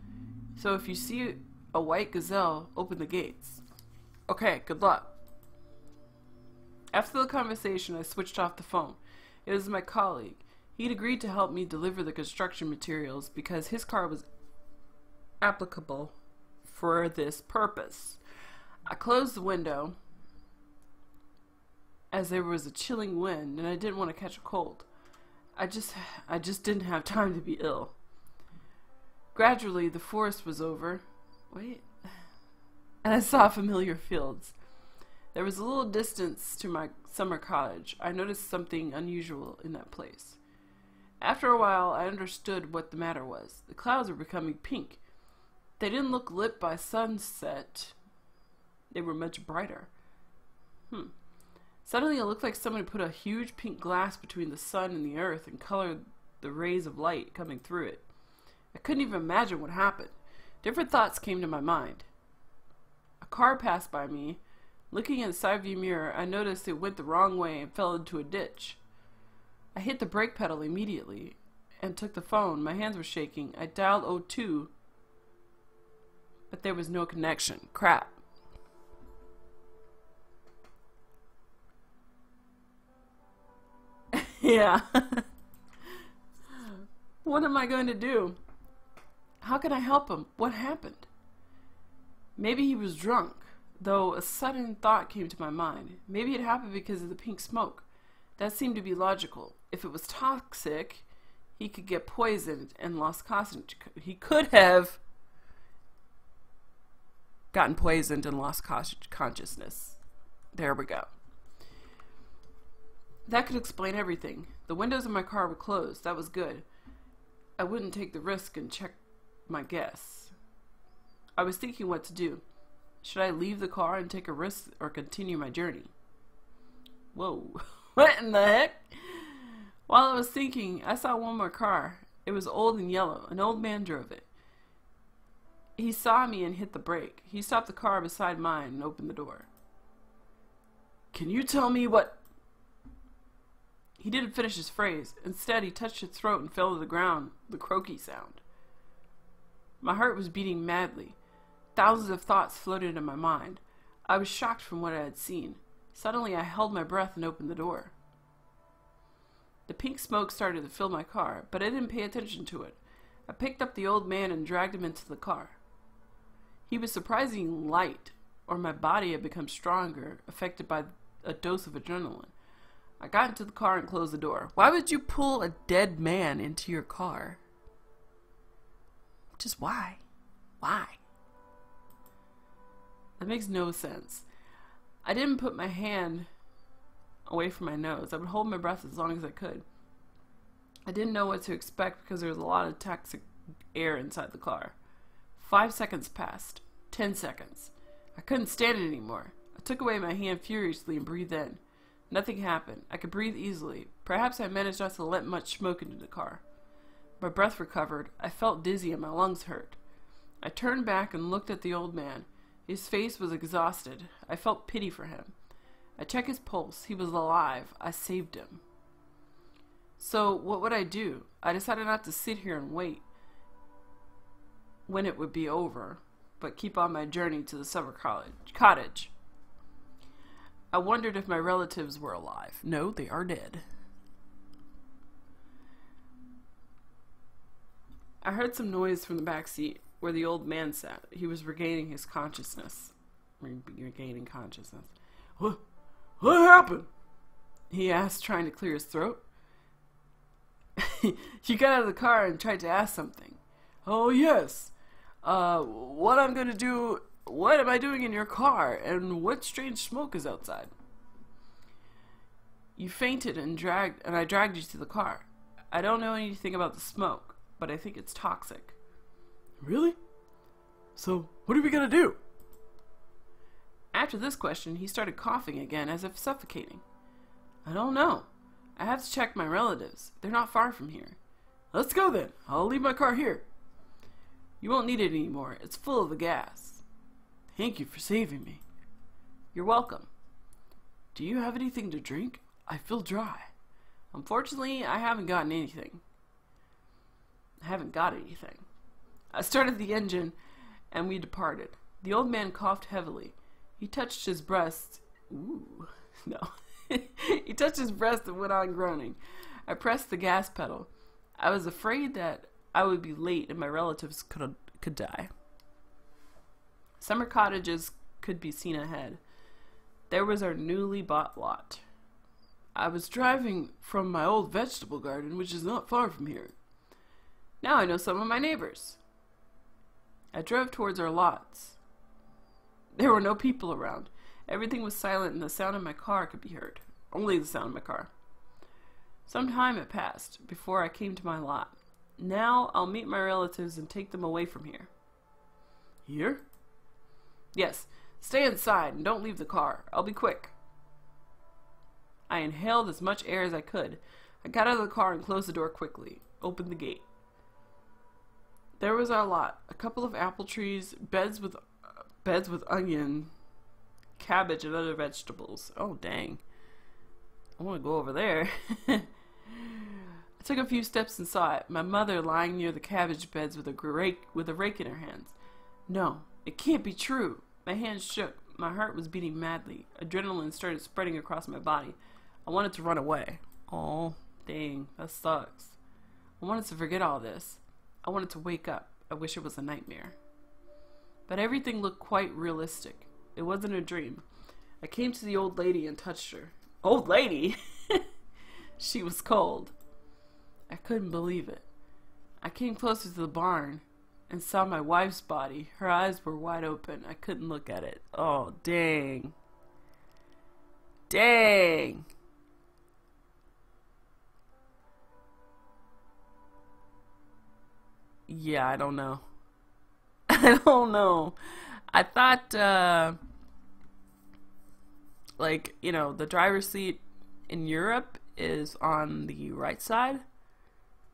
So if you see a white gazelle, open the gates. Okay, good luck. After the conversation, I switched off the phone. It was my colleague. He'd agreed to help me deliver the construction materials because his car was applicable for this purpose. I closed the window as there was a chilling wind and I didn't want to catch a cold. I just didn't have time to be ill. Gradually, the forest was over. Wait. And I saw familiar fields. There was a little distance to my summer cottage. I noticed something unusual in that place. After a while, I understood what the matter was. The clouds were becoming pink. They didn't look lit by sunset. They were much brighter. Suddenly, it looked like someone put a huge pink glass between the sun and the earth and colored the rays of light coming through it. I couldn't even imagine what happened. Different thoughts came to my mind. A car passed by me. Looking in the side view mirror, I noticed it went the wrong way and fell into a ditch. I hit the brake pedal immediately and took the phone. My hands were shaking. I dialed 02, but there was no connection. Crap. Yeah. What am I going to do? How can I help him? What happened? Maybe he was drunk. Though a sudden thought came to my mind. Maybe it happened because of the pink smoke. That seemed to be logical. If it was toxic, he could get poisoned and lost consciousness. He could have gotten poisoned and lost consciousness. There we go. That could explain everything. The windows of my car were closed. That was good. I wouldn't take the risk and check my guess. I was thinking what to do. Should I leave the car and take a risk or continue my journey? Whoa. What in the heck? While I was thinking, I saw one more car. It was old and yellow. An old man drove it. He saw me and hit the brake. He stopped the car beside mine and opened the door. Can you tell me what... He didn't finish his phrase. Instead, he touched his throat and fell to the ground, the croaky sound. My heart was beating madly. Thousands of thoughts floated in my mind. I was shocked from what I had seen. Suddenly, I held my breath and opened the door. The pink smoke started to fill my car, but I didn't pay attention to it. I picked up the old man and dragged him into the car. He was surprisingly light, or my body had become stronger, affected by a dose of adrenaline. I got into the car and closed the door. Why would you pull a dead man into your car? Just why? Why? That makes no sense. I didn't put my hand away from my nose. I would hold my breath as long as I could. I didn't know what to expect because there was a lot of toxic air inside the car. 5 seconds passed. 10 seconds. I couldn't stand it anymore. I took away my hand furiously and breathed in. Nothing happened. I could breathe easily. Perhaps I managed not to let much smoke into the car. My breath recovered. I felt dizzy and my lungs hurt. I turned back and looked at the old man. His face was exhausted. I felt pity for him. I checked his pulse. He was alive. I saved him. So, what would I do? I decided not to sit here and wait when it would be over, but keep on my journey to the summer cottage. I wondered if my relatives were alive. No, they are dead. I heard some noise from the back seat where the old man sat. He was regaining his consciousness. Regaining consciousness. What happened? He asked, trying to clear his throat. You got out of the car and tried to ask something. Oh, yes. What am I doing in your car? And what strange smoke is outside? You fainted and I dragged you to the car. I don't know anything about the smoke, but I think it's toxic. Really? So, what are we gonna do? After this question, he started coughing again as if suffocating. I don't know. I have to check my relatives. They're not far from here. Let's go then. I'll leave my car here. You won't need it anymore. It's full of the gas. Thank you for saving me. You're welcome. Do you have anything to drink? I feel dry. Unfortunately, I haven't got anything. I started the engine and we departed. The old man coughed heavily. He touched his breast. Ooh, no. He touched his breast and went on groaning. I pressed the gas pedal. I was afraid that I would be late and my relatives could die. Summer cottages could be seen ahead. There was our newly bought lot. I was driving from my old vegetable garden, which is not far from here. Now I know some of my neighbors. I drove towards our lots. There were no people around. Everything was silent and the sound of my car could be heard. Only the sound of my car. Some time had passed before I came to my lot. Now I'll meet my relatives and take them away from here. Here? Yes. Stay inside and don't leave the car. I'll be quick. I inhaled as much air as I could. I got out of the car and closed the door quickly. Opened the gate. There was our lot. A couple of apple trees, beds with onion, cabbage, and other vegetables. Oh, dang. I want to go over there. I took a few steps and saw it. My mother lying near the cabbage beds with a rake in her hands. No, it can't be true. My hands shook. My heart was beating madly. Adrenaline started spreading across my body. I wanted to run away. Oh, dang, that sucks. I wanted to forget all this. I wanted to wake up. I wish it was a nightmare. But everything looked quite realistic. It wasn't a dream. I came to the old lady and touched her. Old lady? She was cold. I couldn't believe it. I came closer to the barn and saw my wife's body. Her eyes were wide open. I couldn't look at it. Oh, dang. Dang. Yeah, I don't know. I don't know. I thought, the driver's seat in Europe is on the right side,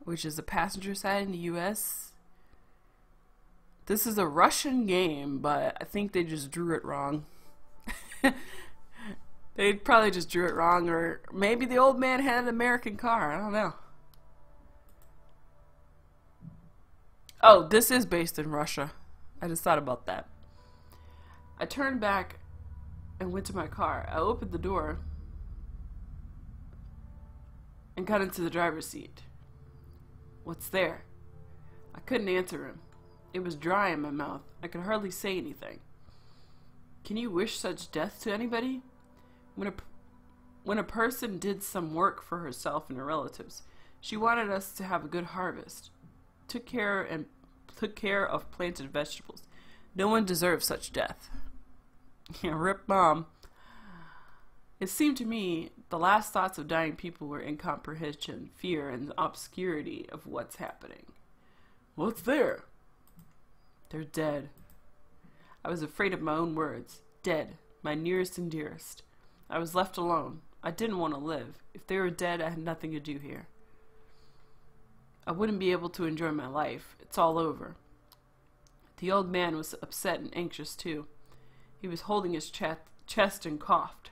which is the passenger side in the US. This is a Russian game, but I think they just drew it wrong. They probably just drew it wrong, or maybe the old man had an American car. I don't know. Oh, this is based in Russia. I just thought about that. I turned back and went to my car. I opened the door and got into the driver's seat. What's there? I couldn't answer him. It was dry in my mouth. I could hardly say anything. Can you wish such death to anybody? When a person did some work for herself and her relatives, she wanted us to have a good harvest. Took care of planted vegetables. No one deserves such death. Yeah, rip Mom. It seemed to me the last thoughts of dying people were incomprehension, fear, and obscurity of what's happening. What's there? They're dead. I was afraid of my own words. Dead. My nearest and dearest. I was left alone. I didn't want to live. If they were dead, I had nothing to do here. I wouldn't be able to enjoy my life. It's all over. The old man was upset and anxious too. He was holding his chest and coughed.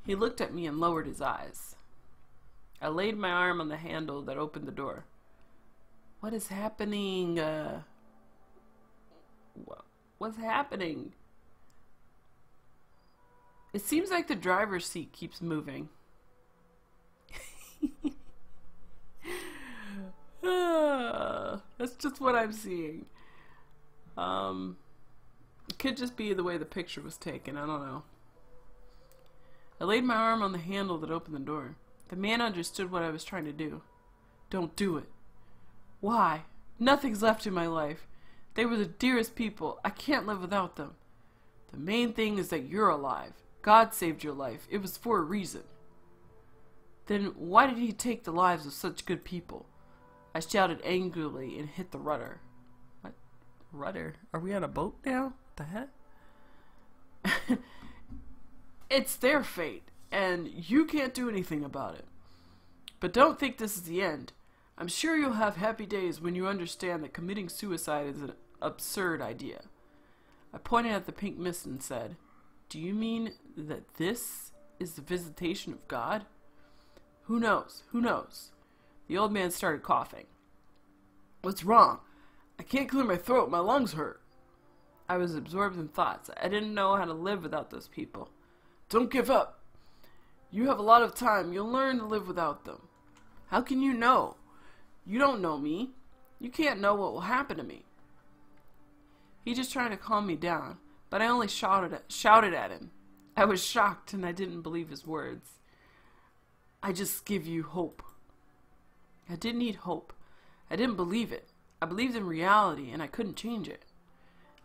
He looked at me and lowered his eyes. I laid my arm on the handle that opened the door. What is happening? What's happening? It seems like the driver's seat keeps moving. That's just what I'm seeing. It could just be the way the picture was taken. I don't know. I laid my arm on the handle that opened the door. The man understood what I was trying to do. Don't do it. Why? Nothing's left in my life. They were the dearest people. I can't live without them. The main thing is that you're alive. God saved your life. It was for a reason. Then why did he take the lives of such good people? I shouted angrily and hit the rudder. What? Rudder? Are we on a boat now? What the heck? It's their fate, and you can't do anything about it. But don't think this is the end. I'm sure you'll have happy days when you understand that committing suicide is an absurd idea. I pointed at the pink mist and said, do you mean that this is the visitation of God? Who knows? Who knows? The old man started coughing. What's wrong? I can't clear my throat. My lungs hurt. I was absorbed in thoughts. I didn't know how to live without those people. Don't give up. You have a lot of time. You'll learn to live without them. How can you know? You don't know me. You can't know what will happen to me. He just tried to calm me down, but I only shouted at him. I was shocked and I didn't believe his words. I just give you hope. I didn't need hope. I didn't believe it. I believed in reality and I couldn't change it.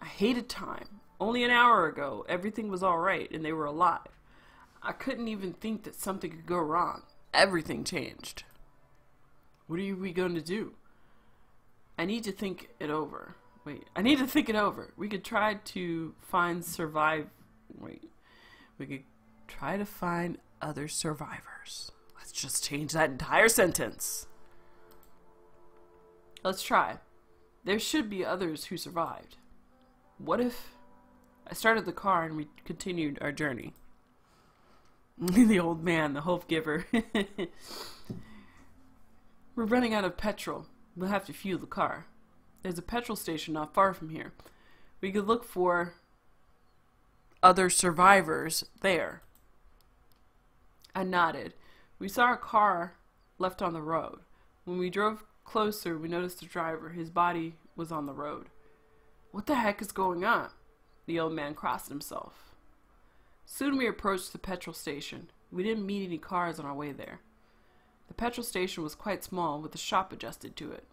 I hated time. Only an hour ago, everything was all right and they were alive. I couldn't even think that something could go wrong. Everything changed. What are we going to do? I need to think it over. I need to think it over. We could try to find we could try to find other survivors. Let's just change that entire sentence. Let's try. There should be others who survived. What if... I started the car and we continued our journey. The old man, the hope giver. We're running out of petrol. We'll have to fuel the car. There's a petrol station not far from here. We could look for other survivors there. I nodded. We saw a car left on the road. When we drove closer, we noticed the driver. His body was on the road. What the heck is going on? The old man crossed himself. Soon we approached the petrol station. We didn't meet any cars on our way there. The petrol station was quite small, with a shop adjusted to it.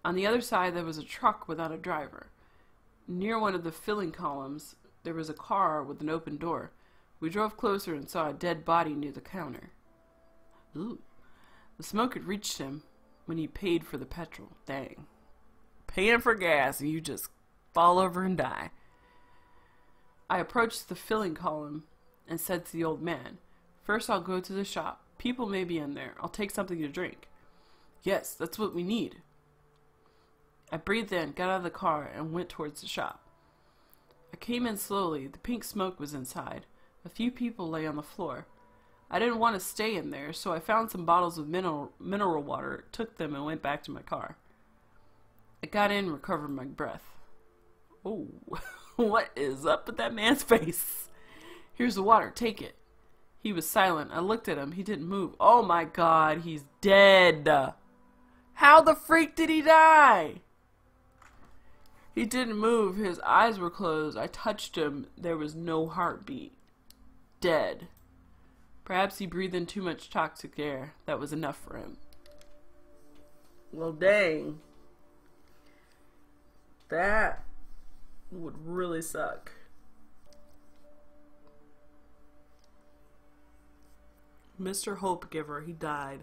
On the other side, there was a truck without a driver. Near one of the filling columns, there was a car with an open door. We drove closer and saw a dead body near the counter. Ooh. The smoke had reached him when he paid for the petrol. Dang. Paying for gas and you just fall over and die. I approached the filling column and said to the old man, first I'll go to the shop. People may be in there. I'll take something to drink. Yes, that's what we need. I breathed in, got out of the car, and went towards the shop. I came in slowly. The pink smoke was inside. A few people lay on the floor. I didn't want to stay in there, so I found some bottles of mineral water, took them, and went back to my car. I got in and recovered my breath. Oh, what is up with that man's face? Here's the water, take it. He was silent. I looked at him. He didn't move. Oh my God, he's dead. How the freak did he die? He didn't move. His eyes were closed. I touched him. There was no heartbeat. Dead. Perhaps he breathed in too much toxic air. That was enough for him. Well, dang. That would really suck. Mr. Hope Giver, he died.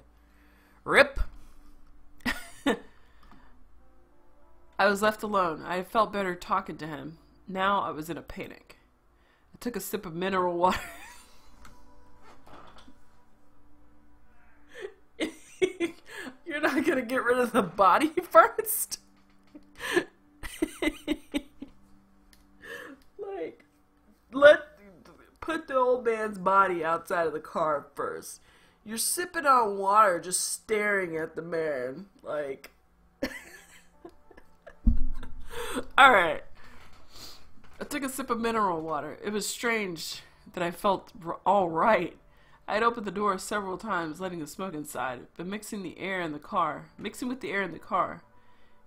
RIP! I was left alone. I felt better talking to him. Now I was in a panic. I took a sip of mineral water. You're not gonna get rid of the body first? Like, put the old man's body outside of the car first. You're sipping on water, just staring at the man. Like, alright. I took a sip of mineral water. It was strange that I felt alright. I had opened the door several times, letting the smoke inside, but mixing with the air in the car,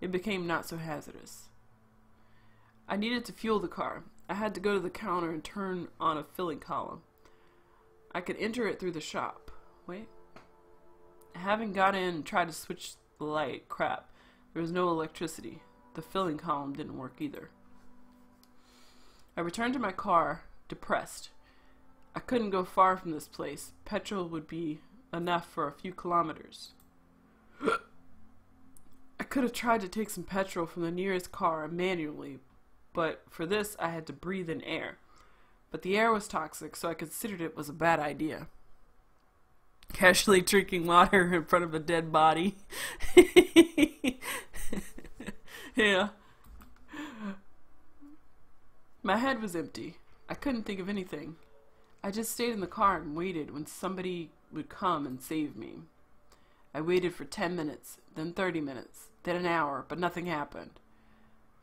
it became not so hazardous. I needed to fuel the car. I had to go to the counter and turn on a filling column. I could enter it through the shop. Wait. Having got in and tried to switch the light, crap, there was no electricity. The filling column didn't work either. I returned to my car, depressed. I couldn't go far from this place. Petrol would be enough for a few kilometers. I could have tried to take some petrol from the nearest car manually, but for this I had to breathe in air. But the air was toxic, so I considered it was a bad idea. Casually drinking water in front of a dead body. Yeah. My head was empty. I couldn't think of anything. I just stayed in the car and waited when somebody would come and save me. I waited for 10 minutes, then 30 minutes, then an hour, but nothing happened.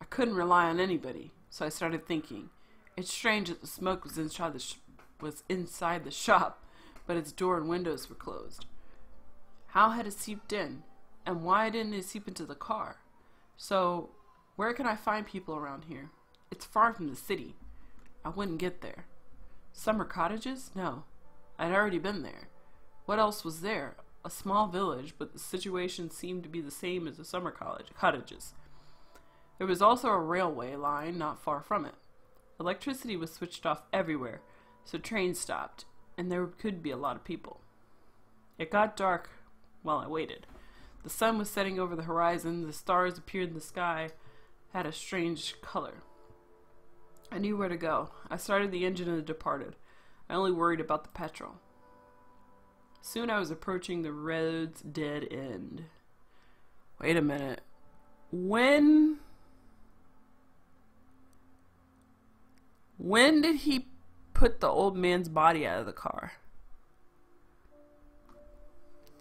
I couldn't rely on anybody, so I started thinking. It's strange that the smoke was inside the shop, but its door and windows were closed. How had it seeped in? And why didn't it seep into the car? So, where can I find people around here? It's far from the city. I wouldn't get there. Summer cottages? No. I'd already been there. What else was there? A small village, but the situation seemed to be the same as the summer cottages. There was also a railway line not far from it. Electricity was switched off everywhere, so trains stopped, and there could be a lot of people. It got dark while I waited. The sun was setting over the horizon, the stars appeared in the sky, had a strange color. I knew where to go. I started the engine and departed. I only worried about the petrol. Soon I was approaching the road's dead end. Wait a minute. When did he put the old man's body out of the car?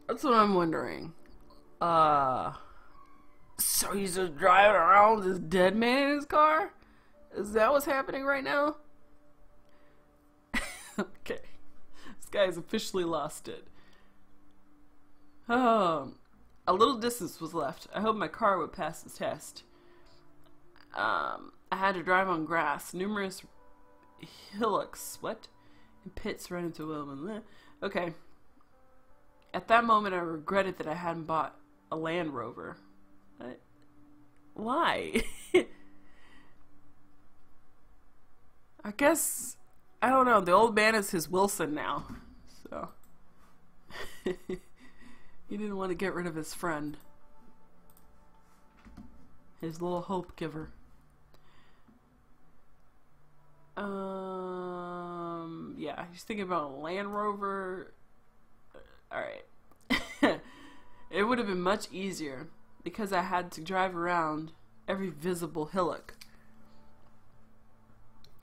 That's what I'm wondering. So he's just driving around with this dead man in his car? Is that what's happening right now? Okay. This guy's officially lost it. A little distance was left. I hoped my car would pass the test. I had to drive on grass. Numerous hillocks, and pits ran into women. Okay. At that moment, I regretted that I hadn't bought a Land Rover. Why? I guess, I don't know, the old man is his Wilson now, so he didn't want to get rid of his friend, his little hope giver. Yeah, he's thinking about a Land Rover. Alright. It would have been much easier because I had to drive around every visible hillock.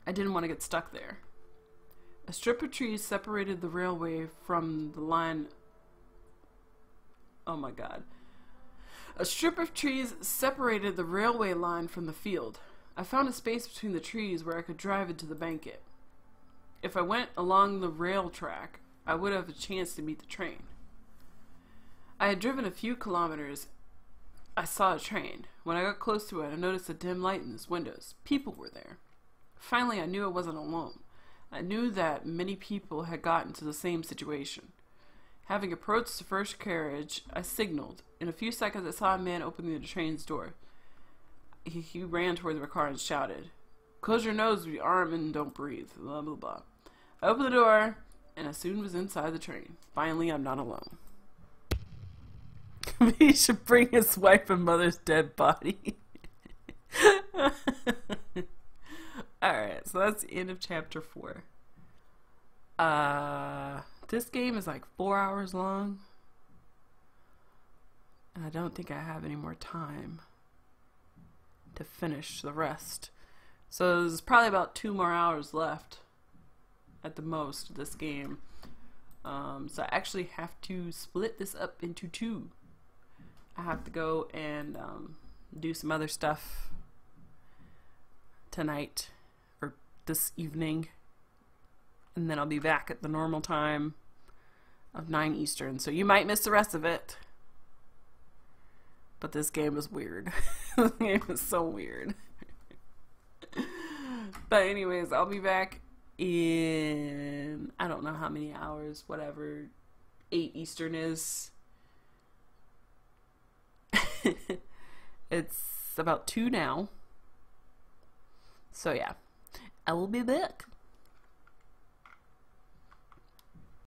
I didn't want to get stuck there. A strip of trees separated the railway from the line. Oh my god. A strip of trees separated the railway line from the field. I found a space between the trees where I could drive into the banquet. If I went along the rail track, I would have a chance to meet the train. I had driven a few kilometers. I saw a train. When I got close to it, I noticed a dim light in its windows. People were there. Finally, I knew I wasn't alone. I knew that many people had gotten to the same situation. Having approached the first carriage, I signaled. In a few seconds, I saw a man opening the train's door. He ran toward the car and shouted, "Close your nose with your arm and don't breathe," blah, blah, blah. I opened the door, and I soon was inside the train. Finally, I'm not alone. He should bring his wife and mother's dead body. Alright, so that's the end of chapter 4. This game is like 4 hours long. And I don't think I have any more time to finish the rest. So there's probably about 2 more hours left at the most of this game. So I actually have to split this up into 2. I have to go and do some other stuff tonight or this evening, and then I'll be back at the normal time of 9 Eastern, so you might miss the rest of it. But this game is weird. This game is so weird. But anyways, I'll be back in, I don't know how many hours, whatever 8 Eastern is. It's about 2 now. So yeah, I will be back.